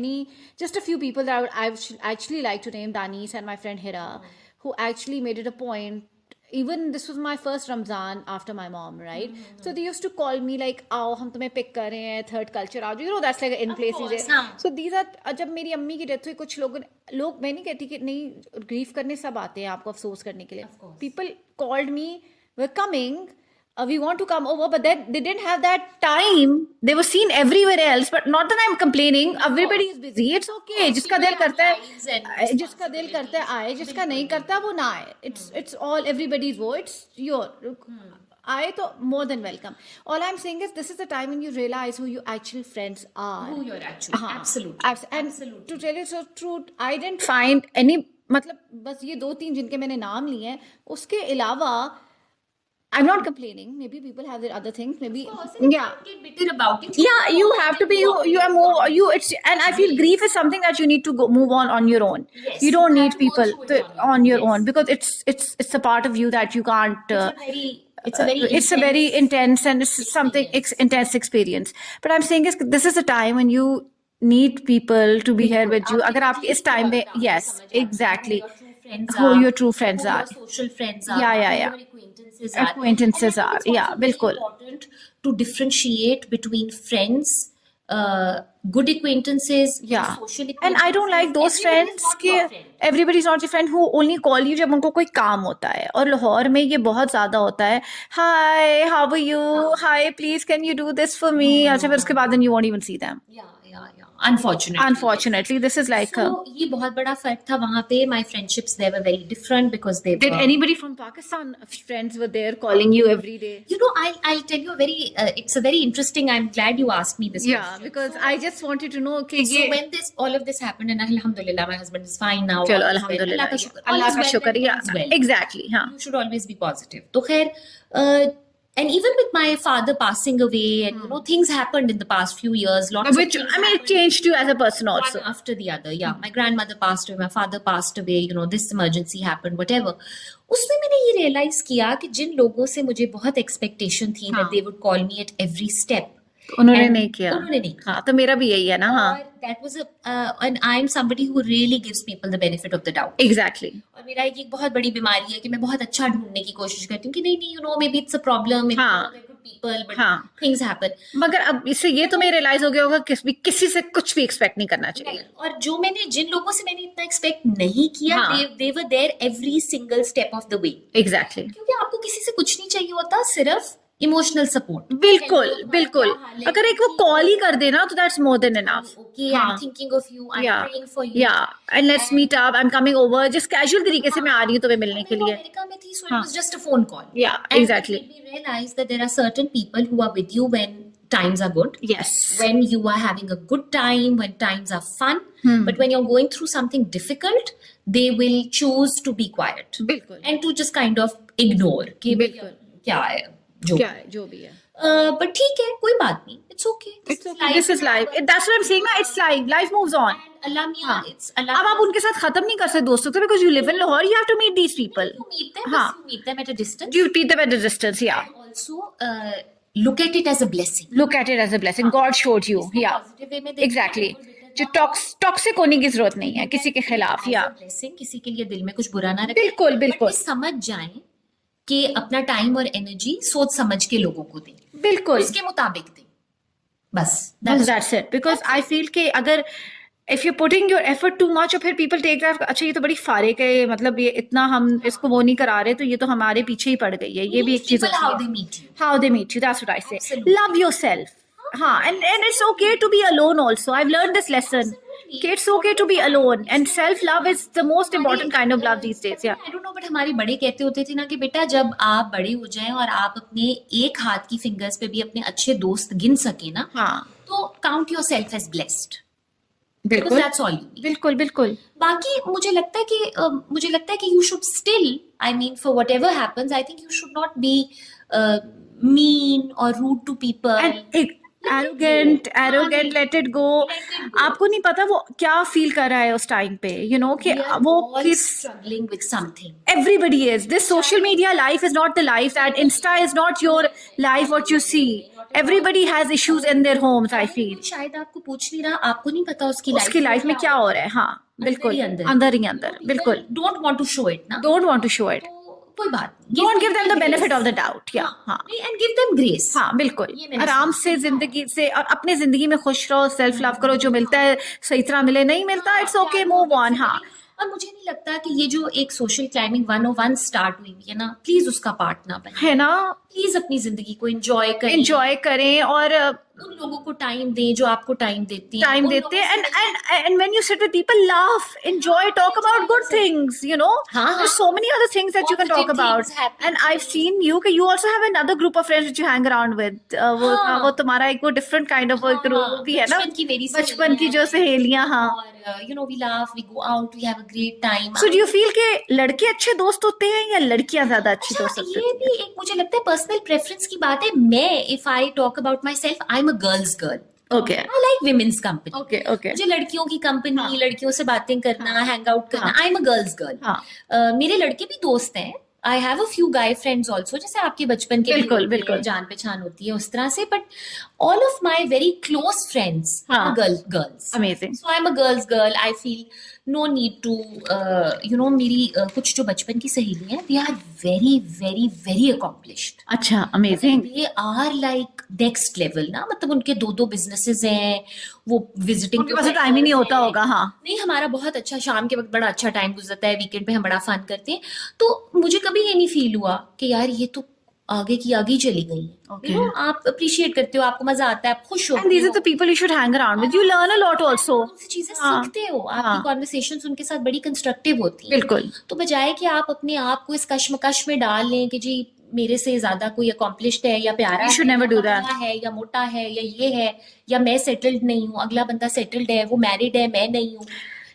just a few people that I would actually like to name, Danis and my friend Hira, who actually made it a point. Even this was my first Ramzan after my mom, right? So they used to call me like, आओ हम तुम्हें pick कर रहे हैं, third culture आओ. You know, that's like in place. So these are, जब मेरी अम्मी की डेथ हुई, कुछ लोग, मैं नहीं कहती कि नहीं, ग्रीफ करने सब आते हैं आपको अफसोस करने के लिए. People called me, we're coming, we want to come over, but then they didn't have that time. They were seen everywhere else, but not that I'm complaining. Everybody is busy. It's okay. जिसका दिल करता है आए, जिसका नहीं करता वो ना आए. It's all everybody's wo. It's your. आए तो more than welcome. All I'm saying is this is the time when you realize who your actual friends are. Who you're actually. Absolutely. And to tell you the truth, I didn't find any. मतलब बस ये 2-3 जिनके मैंने नाम लिए हैं, उसके अलावा I'm not complaining. Maybe people have their other things. Maybe get bitter about it. Yeah, you have to be. You are more. It's, and I feel grief is something that you need to move on your own. Yes, you don't need people on your yes. own, because it's a part of you that you can't. It's a very intense and it's something intense experience. But I'm saying is this is a time when you need people to be here with you. अगर आपके इस time में, yes, exactly. Who your true friends are. Who your social friends are. Yeah. Acquaintances are. Yeah, बिल्कुल. Important to differentiate between friends, good acquaintances, social acquaintances. And I don't like those friends कि everybody's not your friend who only call you जब उनको कोई काम होता है. और लाहौर में ये बहुत ज़्यादा होता है. Hi, how are you? Hi, please can you do this for me? अच्छा फिर उसके बाद then you won't even see them. Yeah. Unfortunately, this is like. So ये बहुत बड़ा फर्क था वहाँ पे. My friendships they were very different because they. Did anybody from Pakistan friends were there calling you every day? You know, I'll tell you a very. It's a very interesting. I'm glad you asked me this. Yeah, question. Because I just wanted to know. Okay, so when all of this happened, and Alhamdulillah, my husband is fine now. Chalo, Alhamdulillah. Allah ka shukr. Yeah, exactly. हाँ. You should always be positive. तो खैर. And even with my father passing away, and things happened in the past few years. It changed you as a person also. One after the other, yeah. My grandmother passed away, my father passed away. This emergency happened, whatever. उसमें मैंने ये realize किया कि जिन लोगों से मुझे बहुत expectation थी that they would call me at every step. उन्होंने नहीं किया. हाँ, तो मेरा भी यही है ना. हाँ. That was and I am somebody who really gives people the benefit of the doubt. Exactly. और मेरा एक बहुत बड़ी बीमारी है कि मैं बहुत अच्छा ढूंढने की कोशिश करती हूँ कि नहीं, maybe it's a problem. People, but things happen. मगर अब इससे ये तुम्हें realize हो गया होगा कि किसी से कुछ भी expect नहीं करना चाहिए. और जिन लोगों से मैंने इतना expect नहीं किया, they were there every single step of the way. Exactly. क्योंकि आपको किसी से कुछ नहीं चाहिए होता, सिर्फ इमोशनल सपोर्ट. बिल्कुल. अगर एक वो कॉल ही कर देना तो that's more than enough. Okay, I'm thinking of you. I'm praying for you. Yeah, and let's meet up. I'm coming over. Just casual तरीके से मैं आ रही हूँ तुम्हें मिलने के लिए. अमेरिका में थी, so it was just a phone call. Yeah, exactly. And we realize that there are certain people who are with you when times are good. Yes. When you are having a good time, when times are fun. But when you're going through something difficult, they will choose to be quiet. बिल्कुल. And to just kind of ignore. कि बिल्कुल. क्या है जो भी है. But ठीक है, कोई बात नहीं, it's okay, This is life. That's what I'm saying. Na, it's life. Life moves on. Allah मियां, it's अल्लाह अब आप उनके साथ खत्म नहीं कर सकते दोस्तों से, because you live in Lahore, you have to meet these people. meet them, हाँ. you meet them at a distance. You meet them at a distance, yeah. Also, look at it as a blessing. Look at it as a blessing. God showed you, yeah. Positive way में देखना, Exactly. बिल्कुल जो toxic होने की जरूरत नहीं है किसी के खिलाफ, या blessing, किसी के लिए दिल में कुछ बुरा ना रखें, बिल्कुल बिल्कुल but समझ जाएं कि अपना टाइम और एनर्जी सोच समझ के लोगों को दें, बिल्कुल. उसके मुताबिक दें, बस That's it. Because I feel कि अगर if you're putting your effort too much, और फिर people take that, अच्छा ये तो बड़ी फारिक है, मतलब ये इतना हम इसको वो नहीं करा रहे, तो ये तो हमारे पीछे ही पड़ गई है, ये भी एक चीज People, how होती they है. meet you. How they meet you, that's what I say. Absolutely. Love yourself. हाँ, and it's okay to be alone also. I've learned this lesson. कि it's okay to be alone, and self love is the most important kind of love these days. Yeah. I don't know, but हमारे बड़े कहते होते थे ना कि बेटा जब आप बड़े हो जाएं और आप अपने एक हाथ की फिंगर्स पे भी अपने अच्छे दोस्त गिन सके ना, हाँ, तो count yourself as blessed, बिल्कुल दैट्स ऑल यू नीड. बिल्कुल बिल्कुल. बाकी मुझे लगता है कि you should still, I mean for whatever happens, I think you should not be mean और rude to people. And arrogant, let it go. आपको नहीं पता वो क्या फील कर रहा है उस टाइम पे, you know, कि वो किस struggling with something. everybody is. This social media life is not the life, that Insta is not your life what you see. Everybody has issues in their homes, I feel. शायद आपको पूछ नहीं रहा, आपको नहीं पता उसकी लाइफ में क्या हो रहा है. हाँ बिल्कुल, अंदर ही अंदर, बिल्कुल. Don't want to show it ना, Don't want to show it. कोई बात नहीं. Don't give them the benefit of the doubt. Yeah. हाँ एंड गिव देम ग्रेस. हाँ बिल्कुल. ये मैंने आराम से जिंदगी से और अपने जिंदगी में खुश रहो, सेल्फ लव करो, जो मिलता है सही तरह मिले, नहीं मिलता इट्स ओके, मूव ऑन. हाँ, और मुझे नहीं लगता कि ये जो एक सोशल क्लाइंबिंग 101 स्टार्ट हुई है ना, प्लीज उसका पार्ट ना बने. है ना, प्लीज अपनी जिंदगी को एंजॉय करें, एंजॉय करें और उन लोगों को टाइम दें जो आपको टाइम देती हैं, टाइम उन देते लोगों हैं. से And when you sit with people, laugh, enjoy, talk about good things, you know. हाँ, हाँ. There's so many other things that you can talk Positive about. things happen. And I've seen you कि you also have another group of friends that you hang around with. हाँ. वो तुम्हारा एक वो different kind of हाँ, group भी है ना, बचपन की मेरी बचपन की जो सहेलियां. हाँ. और you know, we laugh, we go out, we have a great time. So do you feel कि लड़के अच्छे दोस्त होते हैं या लड़कियां ज्यादा अच्छी दोस्त अच्छा, होती ये हैं? भी एक मुझे लगता है पर्सनल प्रेफरेंस की बात है. मैं if I talk about my self, I am a girls girl. Okay. I like women's company. Okay. Okay. मुझे लड़कियों की कंपनी, हाँ. लड़कियों से बातें करना, हैंग आउट करना, हाँ. I am a girls girl. हाँ. मेरे लड़के भी दोस्त हैं. I have a few guy friends also, जैसे आपके बचपन के भी बिल्कुल, होते हैं, बिल्कुल. जान पहचान होती है उस तरह से. But all of my very close friends हाँ. Girls. Amazing. So I'm a girl's girl. I feel no need to, मेरी कुछ जो बचपन की सहेलियां हैं, they are very, very, very accomplished. अच्छा, amazing. They are like next level ना, मतलब उनके 2 businesses हैं, वो visiting उनके पास टाइम ही नहीं होता होगा. हाँ. नहीं, हमारा बहुत अच्छा शाम के वक्त बड़ा अच्छा टाइम गुजरता है, वीकेंड पे हम बड़ा फन करते हैं. तो मुझे कभी ये नहीं फील हुआ कि यार ये तो आगे की आगे ही चली गई है. Okay. You know, आप अप्रिशिएट करते हो, आपको मजा आता है, आप खुश And होते these हो. are the people you should hang around with. You learn a lot also. उनसे चीजें हाँ. सीखते हो, हाँ. आपकी कॉन्वर्सेशंस उनके साथ बड़ी कंस्ट्रक्टिव होती है. बिल्कुल. तो बजाय कि आप अपने आप को इस कश्मकश में डाल लें कि जी मेरे से ज्यादा कोई अकॉम्प्लिश्ड है या प्यारा You should है, never do या that. पतला है या मोटा है या ये है, या मैं सेटल्ड नहीं हूँ, अगला बंदा सेटल्ड है, वो मैरिड है, मैं नहीं हूँ.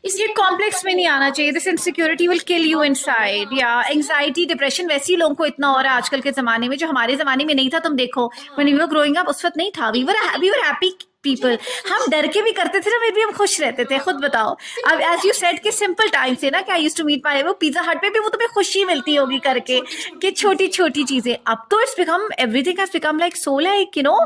ये कॉम्प्लेक्स में नहीं आना चाहिए. This insecurity will kill you inside. या एंजाइटी, डिप्रेशन वैसे ही लोगों को इतना हो रहा है आजकल के जमाने में, जो हमारे जमाने में नहीं था. तुम देखो, when we were growing up उस वक्त नहीं था. We were happy people. हम डर के भी करते थे ना, फिर भी हम खुश रहते थे. खुद बताओ. अब एज यू सेड कि सिंपल टाइम से ना, कि I used to meet my, वो पिज्जा हट पे भी वो तुम्हें खुशी मिलती होगी करके, कि छोटी छोटी चीजें. अब तो it's become, everything has become like so like, you know,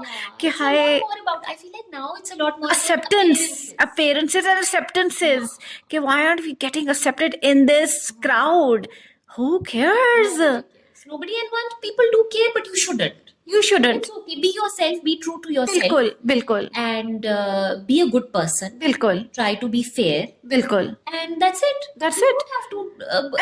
कि हाय, I feel like now it's a lot more acceptance, appearances and acceptances. कि why aren't we getting accepted in this crowd? Who cares? Nobody, and want people do care, but you shouldn't. You shouldn't. It's okay. Be yourself. Be true to yourself. बिल्कुल बिल्कुल And be a good person. बिल्कुल Try to be fair. बिल्कुल. And that's it. That's You it. don't have to.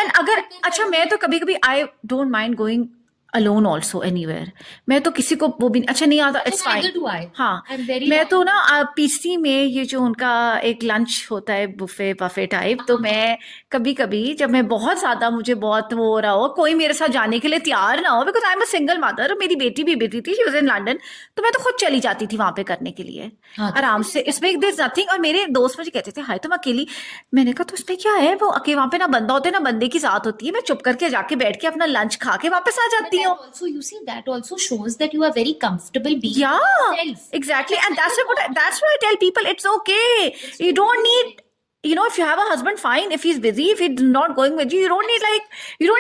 And अगर अच्छा, मैं तो कभी कभी I don't mind going alone also anywhere. मैं तो किसी को वो भी अच्छा नहीं आता. It's fine. Neither do I. हाँ. I'm very. मैं तो ना पीसी में ये जो उनका एक लंच होता है, बुफे बफे टाइप, तो मैं कभी कभी जब मैं बहुत ज्यादा, मुझे बहुत वो हो रहा हो, कोई मेरे साथ जाने के लिए तैयार ना हो, because I am a single mother, मेरी बेटी भी बेटी थी, शी वाज इन लंदन, तो मैं तो खुद चली जाती थी वहां पे करने के लिए. हाँ, आराम से. इसमें देयर इज नथिंग. और मेरे दोस्त मुझे कहते थे, हाय तुम अकेली. मैंने कहा तो इसमें क्या है, वो अकेले वहां पे ना बंदा होता है ना बंदे की साथ होती है. मैं चुप करके जाके बैठ के अपना लंच खा के वापस आ जाती रही हो. Also, you see, that also shows that you are very comfortable being Yeah, yourself. exactly. And that's why I tell people it's okay. You don't need, if you have a husband, fine. If he's busy, if he's not going with you, you don't need to. You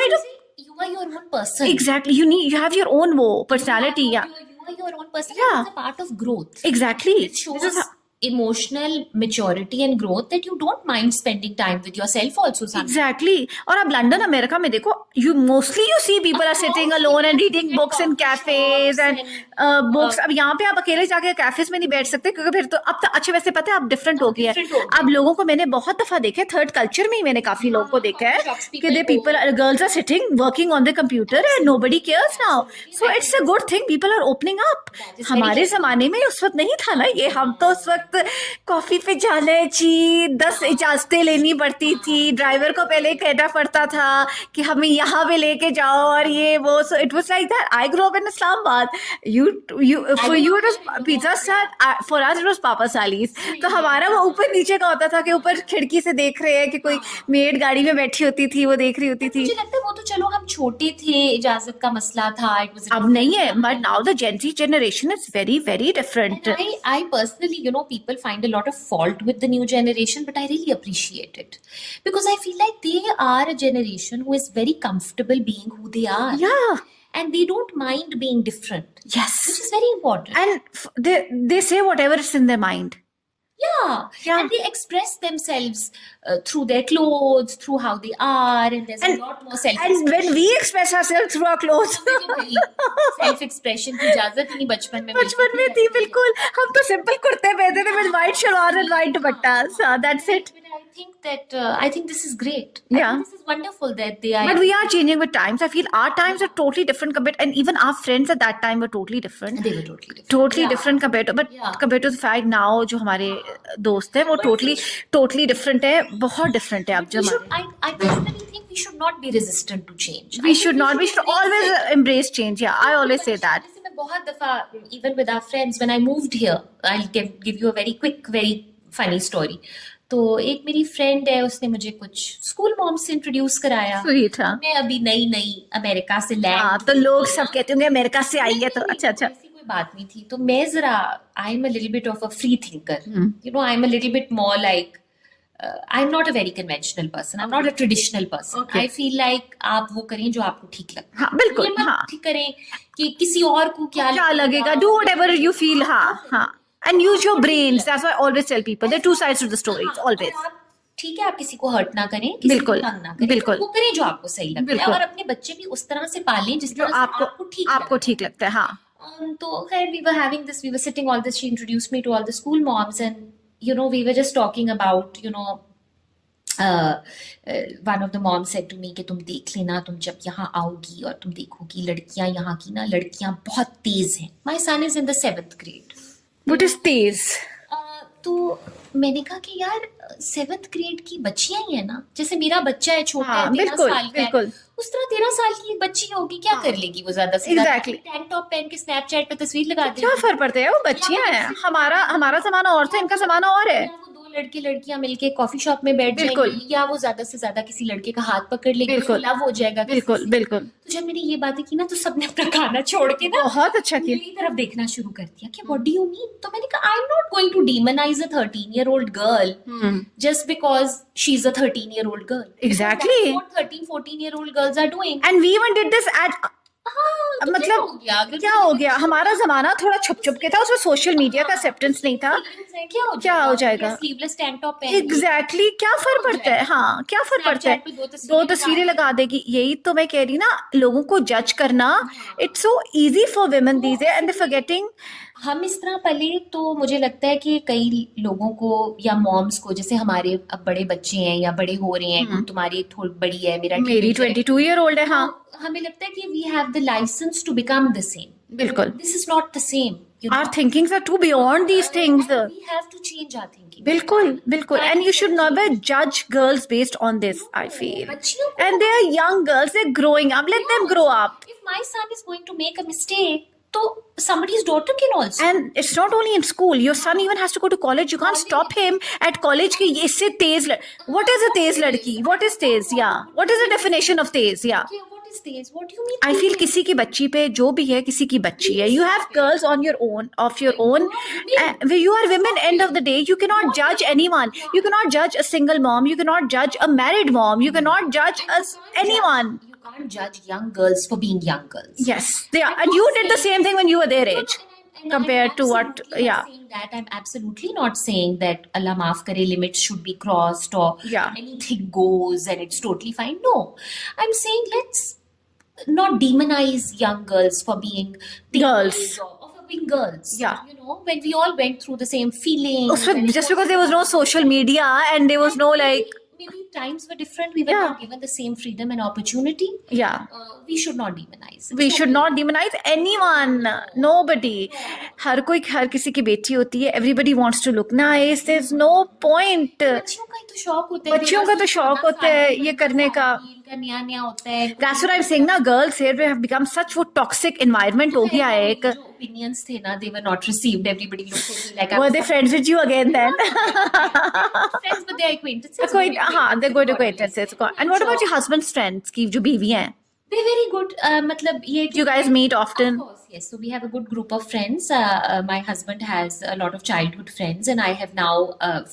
are your own person. Exactly. You have your own personality. Yeah. You are your own person. Yeah. It's a part of growth. Exactly. It shows emotional maturity and growth that you don't mind spending time with yourself also sometimes. Exactly. और अब London America में देखो, you see people are sitting alone and reading books in cafes and books. अब यहाँ पे आप अकेले जाके कैफेज में नहीं बैठ सकते, क्योंकि फिर तो अब तो अच्छे वैसे पता है अब डिफरेंट हो गया है. अब लोगों को मैंने बहुत दफा देखा है, थर्ड कल्चर में ही मैंने काफी लोगों को देखा है कि they girls are sitting working on the computer and nobody cares now. So it's a good thing, people are opening up. हमारे जमाने में उस वक्त नहीं था ना ये. हम तो उस वक्त कॉफी पे जाना जी 10 इजाजतें लेनी पड़ती थी, ड्राइवर को पहले कहना पड़ता था कि हमें यहाँ पे लेके जाओ और ये वो. So it was like that. I grow up in Islamabad. For you it was pizza star, for us it was पापा सालीस. तो हमारा वो ऊपर नीचे का होता था कि ऊपर खिड़की से देख रहे हैं कि कोई मेड गाड़ी में बैठी होती थी, वो देख रही होती थी. मुझे लगता है वो तो चलो हम छोटे थे, इजाजत का मसला था. अब नहीं है, but now the gen Z generation is very very different. I personally, people find a lot of fault with the new generation, but I really appreciate it because I feel like they are a generation who is very comfortable being who they are. Yeah. And they don't mind being different. Yes. Which is very important. And they say whatever is in their mind. Yeah. And they express themselves through their clothes, through how they are, and there's a lot more self-expression. And when we express ourselves through our clothes. self-expression की इजाजत ही नहीं बचपन में थी. बिल्कुल. हम तो simple कुर्ते पहनते थे with white shalwar and white dupatta. So that's it. I think this is great. Yeah. I think this is wonderful that they are. But we are changing with times. I feel our times are totally different compared, and even our friends at that time were totally different. They were totally different. Totally different compared to, compared to the fact now जो हमारे दोस्त हैं वो totally different है, बहुत different है अब जो हमारे. I personally think we should not be resistant to change. We should always embrace change. Yeah, I always say that. जैसे मैं बहुत दफा, even with our friends, when I moved here, I'll give you a very quick, very funny story. तो एक मेरी friend है, उसने मुझे कुछ स्कूल मॉम से इंट्रोड्यूस कराया. Sweet, हाँ. मैं अभी नई अमेरिका से लैंड. तो लोग सब कहते होंगे अमेरिका से आई है तो अच्छा. ऐसी कोई बात नहीं थी. तो मैं जरा I am a little bit of a free thinker. I am a little bit more like I'm not a very conventional person. I'm not a traditional person. I feel like आप वो करें जो आपको ठीक लगता है. हाँ, बिल्कुल. हाँ. ठीक करें कि किसी और को क्या लगेगा. Do whatever you feel. हाँ. And use your brains. That's why I always tell people there are two sides to the story. Always. ठीक है, आप किसी को हर्ट ना करें, किसी को तंग ना करें. बिल्कुल. वो करें जो आपको सही लगता है, और अपने बच्चे भी उस तरह से पालें जिस तरह से आपको ठीक लगता है. हाँ. तो खैर we were sitting all this. She introduced me to all the school moms, and we were just talking about one of the moms said to me कि तुम देख लेना, तुम जब यहाँ आओगी और तुम देखोगी लड़कियां यहाँ की ना, लड़कियां बहुत तेज हैं. My son is in the 7th grade. What is तेज? तो मैंने कहा कि यार 7th grade की बच्चियां ही है ना, जैसे मेरा बच्चा है छोटा है, 13 साल का है, उस तरह 13 साल की बच्ची होगी, क्या कर लेगी वो ज्यादा से ज्यादा. टैंक टॉप पहन के स्नैपचैट पे तस्वीर लगा देगी. क्या फर्क पड़ता है, वो बच्चियां हैं. हमारा जमाना और था, इनका जमाना और है. लड़के लड़कियां मिलके कॉफी शॉप में बैठ जाएंगी, या वो ज्यादा से ज्यादा किसी लड़के का हाथ पकड़ लेगी, लव हो जाएगा. बिल्कुल. तो जब मैंने ये बातें की ना, तो सबने अपना खाना छोड़ के ना बहुत अच्छा किया, मेरी तरफ देखना शुरू कर दिया कि व्हाट डू यू मीन. तो मैंने कहा I am not going to demonize a 13-year-old girl just because she's a 13-year-old girl. Exactly. That's what 13-14-year-old girls are doing. And we even did this at मतलब क्या हो गया, हमारा जमाना थोड़ा छुप के था, उसमें सोशल मीडिया का एक्सेप्टेंस नहीं था. क्या हो जाएगा. स्लीवलेस टैंक टॉप पहन. एग्जैक्टली. क्या फर्क पड़ता है. हाँ, क्या फर्क पड़ता है. 2 तस्वीरें लगा देगी. यही तो मैं कह रही ना, लोगों को जज करना it's so easy for women these days and they forgetting. हम इस तरह पले, तो मुझे लगता है कि कई लोगों को या मॉम्स को, जैसे हमारे अब बड़े बच्चे हैं या बड़े हो रहे हैं, तुम्हारी थोड़ी बड़ी है, मेरी 22-year-old है. हाँ, हमें लगता है कि we have the license to become the same. बिल्कुल. This is not the same. Our thinkings are too beyond these things. We have to change our thinking. बिल्कुल. And you should never judge girls based on this, I feel. And they are young girls, they're growing up. Let them grow up. If my son is going to make a mistake, so somebody's daughter can also. And it's not only in school. Your son even has to go to college. You can't stop him at college कि इससे तेज. What is a तेज लड़की? What is Tej? Yeah. What is the definition of Tej? Yeah. What is this? What do you mean? I feel किसी की बच्ची पे जो भी है किसी की बच्ची है. You have girls on your own, of your own. You are women. End of the day, you cannot judge anyone. You cannot judge a single mom. You cannot judge a married mom. You cannot judge anyone. You can't judge young girls for being young girls. Yes, they are. And you did the same thing when you were their age. And Compared I'm to what, absolutely not saying that. I'm absolutely not saying that Allah maaf kare limits should be crossed or Yeah. anything goes and it's totally fine. No, I'm saying let's not demonize young girls for being Girls. teenagers or for being girls. Yeah. You know, when we all went through the same feelings. उसमें just because there was no social media and there was no like, maybe times were different. We were Yeah. not given the same freedom and opportunity. yeah. We should not demonize. We should not demonize anyone. Nobody. हर किसी की बेटी होती है. Everybody wants to look nice. There's no point. बच्चियों का ही तो शौक होता है. बच्चियों का तो शौक होता है ये करने का. नया नया होता है. That's what I'm saying ना. Girls here have become such वो toxic environment हो गया है एक. जो opinions थे ना, they were not received. Everybody looked at me like Were they friends with you again then? friends, but they're acquaintances. कोई हाँ, they're good acquaintances. And what about your husband's friends की जो बीवी हैं? They're very good. मतलब ये Do you guys meet often? Of course, yes. So we have a good group of friends. My husband has a lot of childhood friends, and I have now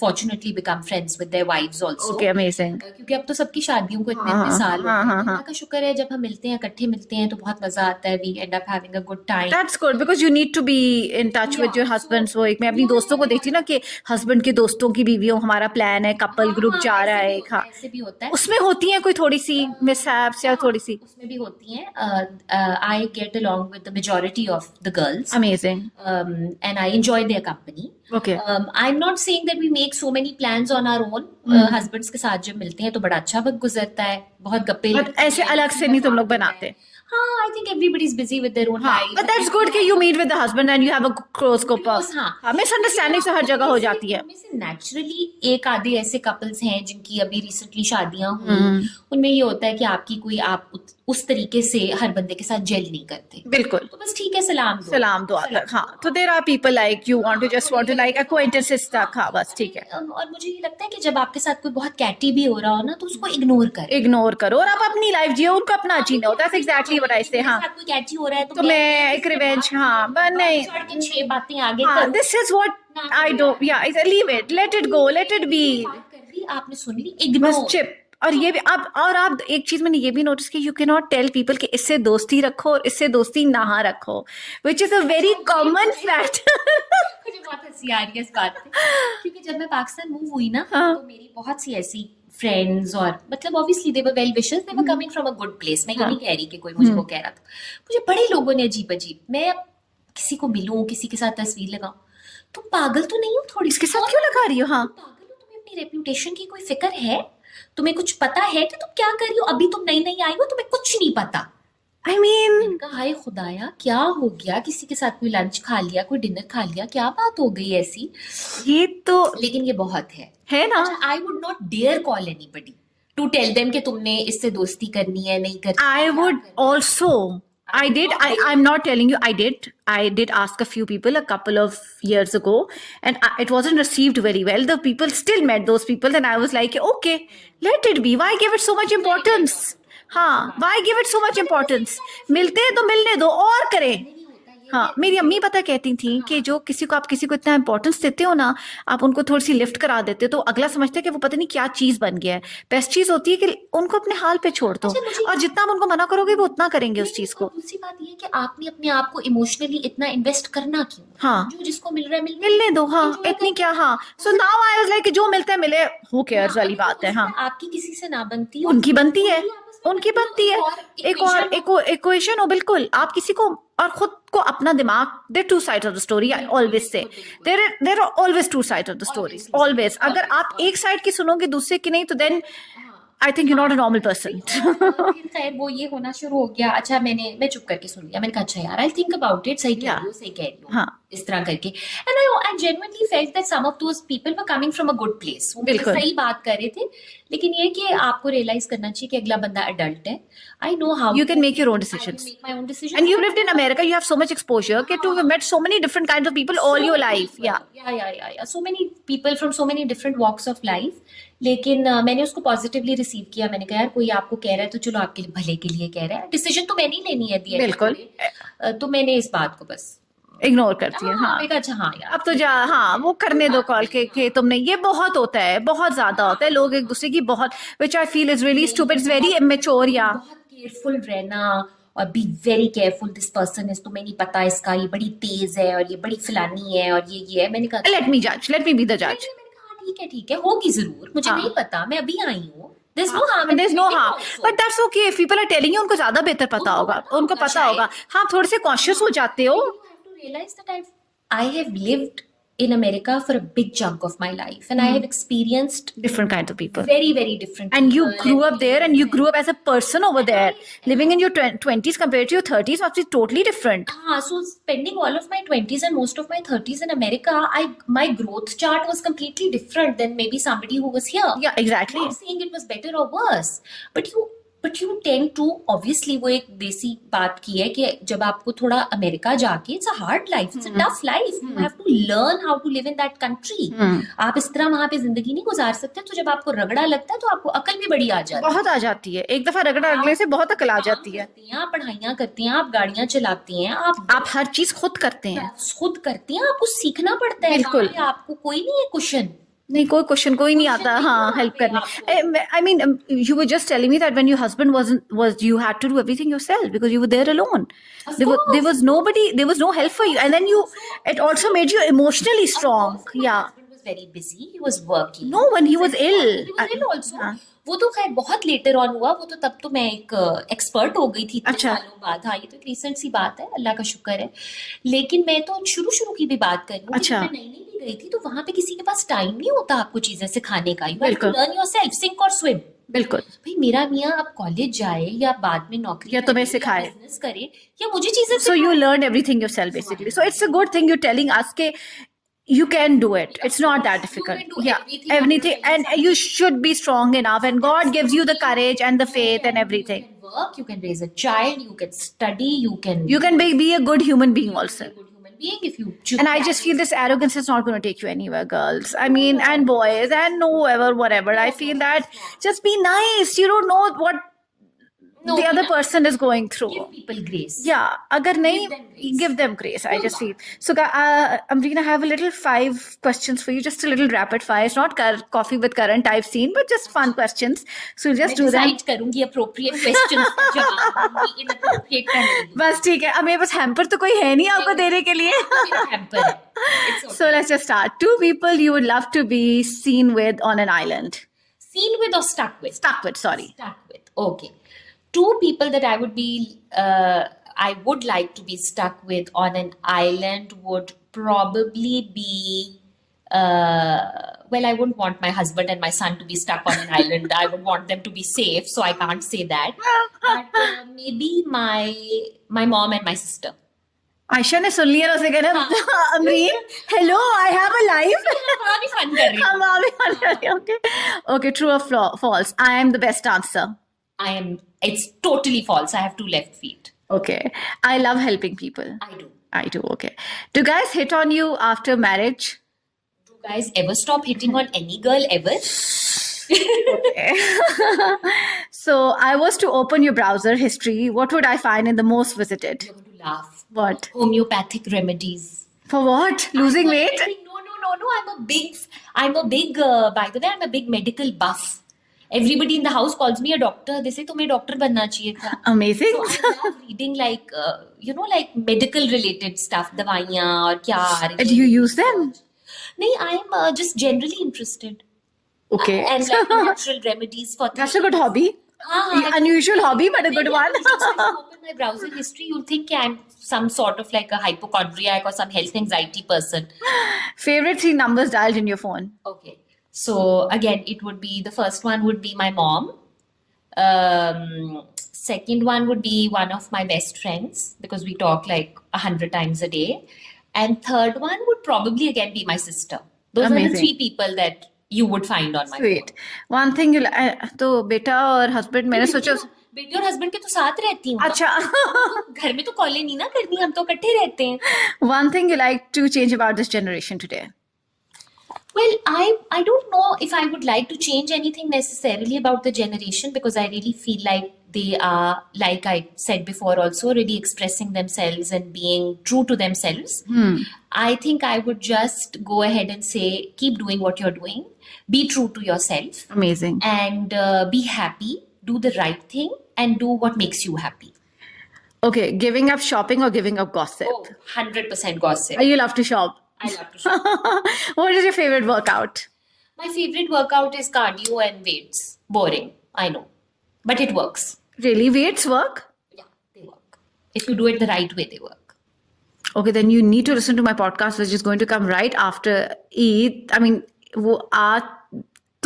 fortunately become friends with their wives also. Okay, amazing. क्योंकि अब तो सबकी शादियों को इतने हाँ, साल हो हाँ, गए. हाँ, तो हाँ. अल्लाह का शुक्र है जब हम मिलते हैं, इकट्ठे मिलते हैं तो बहुत मजा आता है. We end up having a good time. That's good because you need to be in touch with your husbands. वो एक मैं अपनी दोस्तों को देखती ना कि हस्बैंड के दोस्तों की बीवियों हमारा प्लान है कपल ग्रुप जा रहा है एक. हाँ, ऐसे भी होता है. उसमें होती है कोई थोड़ी सी मिसहैप्स या थोड़ी सी. उसमें भी होती हैं. I get along with the majority of the girls. Amazing. And I enjoy their company. Okay. I'm not saying that we make so many plans on our own. Husbands के साथ जब मिलते हैं तो बड़ा अच्छा वक्त गुजरता है. बहुत गप्पे But ऐसे अलग से नहीं तुम लोग बनाते. हाँ, I think everybody's busy with their own life. But that's good कि you meet with the husband and you have a close group of. Because, हाँ. मिसअंडरस्टैंडिंग से हर जगह हो जाती है. उनमें से नेचुरली एक आधे ऐसे कपल्स हैं जिनकी अभी रिसेंटली शादियां हुई. उनमें ये होता है कि आपकी कोई आप उस तरीके से हर बंदे के साथ जेल नहीं करते. बिल्कुल. तो बस ठीक है, सलाम दो. अलग. हाँ, तो there are people like you want to like acquaintances तक. हाँ, बस ठीक है. और मुझे ये लगता है कि जब आपके साथ कोई बहुत कैटी भी हो रहा हो ना तो उसको इग्नोर करें. इग्नोर करो और आप अपनी लाइफ जियो उनको अपना जीने हो. That's exactly what I say. हाँ, कोई कैटी हो रहा है तो मैं एक रिवेंज. हाँ, but नहीं. छोड़ के 6 बातें आगे हाँ, करो. this is what I do. Yeah, leave it, let it go, let it be. बात कर ली, आपने सुन ली, बस इग्नोर. चिप. और ये भी आप एक चीज मैंने ये भी नोटिस की, you can not tell people कि इससे दोस्ती रखो और इससे दोस्ती ना रखो, which is a very common fact. मुझे बहुत हंसी आ रही है इस बात पे, क्योंकि जब मैं पाकिस्तान मूव हुई ना तो मेरी बहुत सी ऐसी फ्रेंड्स और मतलब obviously they were well wishers, they were coming from a good place. मैं ये नहीं कह रही कि कोई मुझे वो कह रहा था. मुझे बड़े लोगों ने अजीब अजीब, मैं किसी को मिलूं, किसी के साथ तस्वीर लगाऊं, तुम पागल तो नहीं हो थोड़ी? इसके साथ क्यों लगा रही हो? हाँ, पागल हो? तुम्हें अपनी रेपुटेशन की कोई फिक्र है? तुम्हें कुछ पता है कि तुम क्या कर रही हो? अभी तुम नई नई आई हो, तुम्हें कुछ नहीं पता. I mean, हाय खुदाया, क्या हो गया? किसी के साथ कोई लंच खा लिया, कोई डिनर खा लिया, क्या बात हो गई ऐसी? ये तो लेकिन ये बहुत है ना. I would not dare call anybody to tell them कि तुमने इससे दोस्ती करनी है, नहीं करनी. I would also. I'm not telling you I did ask a few people a couple of years ago and it wasn't received very well. The people still met those people and I was like, okay, let it be. Why give it so much importance? हाँ, why give it so much importance? मिलते हैं तो मिलने दो और करें. हाँ, मेरी अम्मी पता कहती थी कि जो आप किसी को इतना इंपॉर्टेंस देते हो ना, आप उनको थोड़ी सी लिफ्ट करा देते हो तो अगला समझते हैं कि वो पता नहीं क्या चीज बन गया है. बेस्ट चीज होती है कि उनको अपने हाल पे छोड़ दो और जितना आप उनको मना करोगे वो उतना करेंगे उस चीज को. दूसरी बात ये कि आपने अपने आप को इमोशनली इतना इन्वेस्ट करना क्यों? हाँ, जो जिसको मिल रहा है मिलने दो. हाँ, इतनी क्या. हाँ, so now I was like जो मिलता है मिले, हु केयर्स वाली बात है. हाँ, आपकी किसी से ना बनती, उनकी बनती है. एक और इक्वेशन हो. बिल्कुल. आप किसी को और खुद को अपना दिमाग, there two sides of the story. I always say there are always two sides of the story. Always. अगर आप एक साइड की सुनोगे दूसरे की नहीं तो then I think you not a normal person. खैर वो ये होना शुरू हो गया. अच्छा, मैं चुप करके सुन लिया. मैंने कहा अच्छा यार, आई थिंक अबाउट इट. सही कह रही हो. हाँ, इस तरह करके and I genuinely felt that some of those people were coming from a good place. वो मुझे बिल्कुल। सही बात कर रहे थे, लेकिन ये कि आपको रियलाइज करना चाहिए कि अगला बंदा अडल्ट है. I know how You can make your own I can decisions. make my own decisions. And you've lived in America, you have so much exposure. Okay, to you've met so many different kinds of people all your life. Yeah. Yeah. So many people from so many different walks of life. लेकिन मैंने उसको positively receive किया. मैंने कहा यार कोई आपको कह रहा है तो चलो आपके भले के लिए कह रहा है. डिसीजन तो मैंने ही लेनी है. बिल्कुल. तो मैंने इस बात को बस इग्नोर करती है. हाँ. मैंने कहा अच्छा हाँ यार अब तो जा, हाँ, वो करने दो कॉल के तुमने. ये बहुत होता है, बहुत ज्यादा होता है. लोग एक दूसरे की बहुत, which I feel is really stupid, it's very immature. Yeah. बहुत केयरफुल रहना और be very careful. This person is, तुम्हें नहीं पता इसका, ये बड़ी तेज है और ये बड़ी फलानी है और ये है. मैंने कहा Let me judge. Let me be the judge. मैंने कहा ठीक है होगी जरूर, मुझे हाँ. नहीं पता, मैं अभी आई हूँ. There's no harm. There's no harm. But that's okay. If people are telling you, उनको ज्यादा बेहतर पता होगा. उनको पता होगा. हाँ, थोड़े से कॉन्शियस हो जाते हो. You have to realize that I have lived in America for a big chunk of my life, and I have experienced Different kinds of people. very, very different. And you people grew up there, and you grew up as a person over there. Living in your 20s compared to your 30s must be totally different. So spending all of my 20s and most of my 30s in America, my growth chart was completely different than maybe somebody who was here. Yeah, exactly. I'm not saying it was better or worse, but you tend to, obviously वो एक देसी बात की है कि जब आपको थोड़ा अमेरिका जाके, it's a hard life, it's a tough life, you have to learn how to live in that country. आप इस तरह वहां पे जिंदगी नहीं गुजार सकते. तो जब आपको रगड़ा लगता है तो आपको अकल भी बड़ी आ जाती है. बहुत आ जाती है. एक दफा रगड़ा अगले से बहुत अकल आ जाती है. आप पढ़ाइयाँ करती हैं, आप गाड़ियाँ चलाती हैं, आप हर चीज खुद करते हैं. खुद करती हैं, आपको सीखना पड़ता है. बिल्कुल. वहाँ पे आपको कोई नहीं है कुशन. नहीं, कोई क्वेश्चन कोई नहीं आता. हाँ, हेल्प करने. I mean, you were just telling me that when your husband was you had to do everything yourself because you were there alone. There was nobody, there was no help for you, and then it also made you emotionally strong. Yeah. My husband was very busy. He was working. No, when he was ill. He was ill also. हाँ. वो तो खैर बहुत later on हुआ. वो तो तब तो मैं एक एक्सपर्ट हो गई थी. अच्छा. सालों बाद. हाँ, ये तो एक रिसेंट सी बात है, अल्लाह का शुक्र है. लेकिन मैं तो शुरू की भी बात कर रही हूँ. अच्छा. मैं नई भी गई थी तो वहां पे किसी के पास टाइम नहीं होता आपको चीजें सिखाने का. You have to बिल्कुल. learn yourself, sink or swim. बिल्कुल. भाई मेरा मियाँ अब कॉलेज जाए या बाद में नौकरी या तुम्हें करे, सिखाए. या बिजनेस करे या मुझे चीजें So you learned everything yourself basically. So it's a good thing you're telling us that you can do it. It's not that difficult. can do Yeah, everything. and you should be strong enough, and God gives you the courage and the faith and everything. You can work, you can raise a child, you can study, you can You can be a good human being also. be a good human being if you choose. And I just feel this arrogance is not going to take you anywhere, girls. I mean, and boys, and whatever. I feel that just be nice. You don't know what the other person is going through. Give people grace. Yeah, agar nahi, give them grace. I just feel. So, Amreen, I have a little 5 questions for you, just a little rapid fire. It's not coffee with current I've seen, but just fun questions. So, we'll just do that. Decide करूंगी appropriate questions का जवाब दूंगी, inappropriate का नहीं. बस ठीक है. अब मेरे पास हैम्पर तो कोई है नहीं आपको देने के लिए. मेरा hamper है. It's okay. So, let's just start. 2 people you would love to be seen with on an island. Seen with or stuck with? Stuck with, sorry. Stuck with. Okay. 2 people that I would like to be stuck with on an island would probably be, well, I wouldn't want my husband and my son to be stuck on an island. I would want them to be safe, so I can't say that. But maybe my mom and my sister. Ayesha ने सुन लिया ना उसे कहना Amreen hello I have a life वहाँ भी fun कर रही हूँ. हम वहाँ भी fun कर रहे हैं. Okay, true or false? I am the best answer. It's totally false. I have 2 left feet. Okay. I love helping people. I do. Okay. Do guys hit on you after marriage? Do guys ever stop hitting on any girl ever? So I was to open your browser history. What would I find in the most visited? You're going to laugh. What? Homeopathic remedies. For what? Losing weight? No. I'm a big, by the way, I'm a big medical buff. Everybody in the house calls me a doctor. They say, तुम्हें doctor बनना चाहिए था. Amazing. So I love reading like, like medical related stuff. दवाइयाँ और क्या आ रही है. Do you use them? नहीं, I'm just generally interested. Okay. And like natural remedies for That's a good hobby. Unusual hobby, but a good one. If you open my browser history, you'll think I'm some sort of like a hypochondriac or some health anxiety person. Favorite 3 numbers dialed in your phone? Okay. So again, it would be, the first one would be my mom. Second one would be one of my best friends because we talk like 100 times a day. And third one would probably again be my sister. Those are the Amazing. 3 people that you would find on my Sweet. One thing you तो बेटा और husband मैंने सोचा phone. बेटी और husband के तो साथ रहती हूँ. अच्छा घर में तो कॉलेज नहीं ना करनी, हम तो इकट्ठे रहते हैं. one thing you like to change about this generation today. Well, I don't know if I would like to change anything necessarily about the generation, because I really feel like they are, like I said before also, really expressing themselves and being true to themselves. I think I would just go ahead and say, keep doing what you're doing, be true to yourself, Amazing. and be happy, do the right thing, and do what makes you happy. Okay, giving up shopping or giving up gossip? Oh, 100% gossip. You love to shop. I love to shop. What is your favorite workout? My favorite workout is cardio and weights. Boring, I know. But it works. Really, weights work? Yeah, they work. If you do it the right way, they work. Okay, then you need to listen to my podcast, which is going to come right after Eid. I mean, वो आ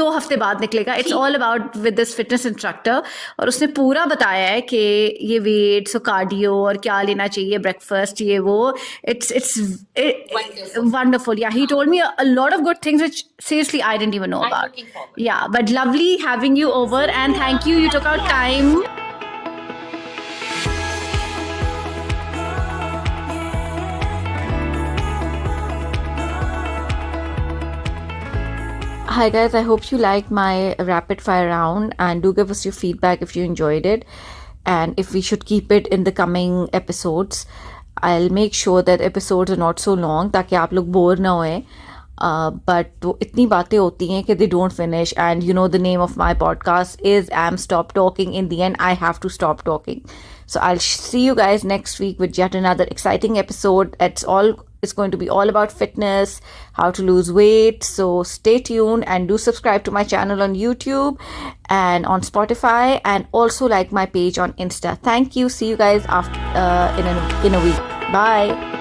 2 हफ्ते बाद निकलेगा. It's all about with this fitness instructor. और उसने पूरा बताया है कि ये weights और cardio और क्या लेना चाहिए, breakfast ये वो. It's Wonderful. wonderful. Yeah, he told me a lot of good things which seriously I didn't even know I'm about. looking forward. Yeah, but lovely having you over, and thank you. You took out time. Hi guys, I hope you liked my rapid fire round, and do give us your feedback if you enjoyed it and if we should keep it in the coming episodes. I'll make sure that episodes are not so long ताकि आप लोग bore ना होए. But वो इतनी बातें होती हैं कि they don't finish, and you know the name of my podcast is Am Stop Talking. In the end, I have to stop talking. So I'll see you guys next week with yet another exciting episode. It's going to be all about fitness, how to lose weight. So stay tuned and do subscribe to my channel on YouTube and on Spotify, and also like my page on Insta. Thank you. See you guys after in a week. Bye.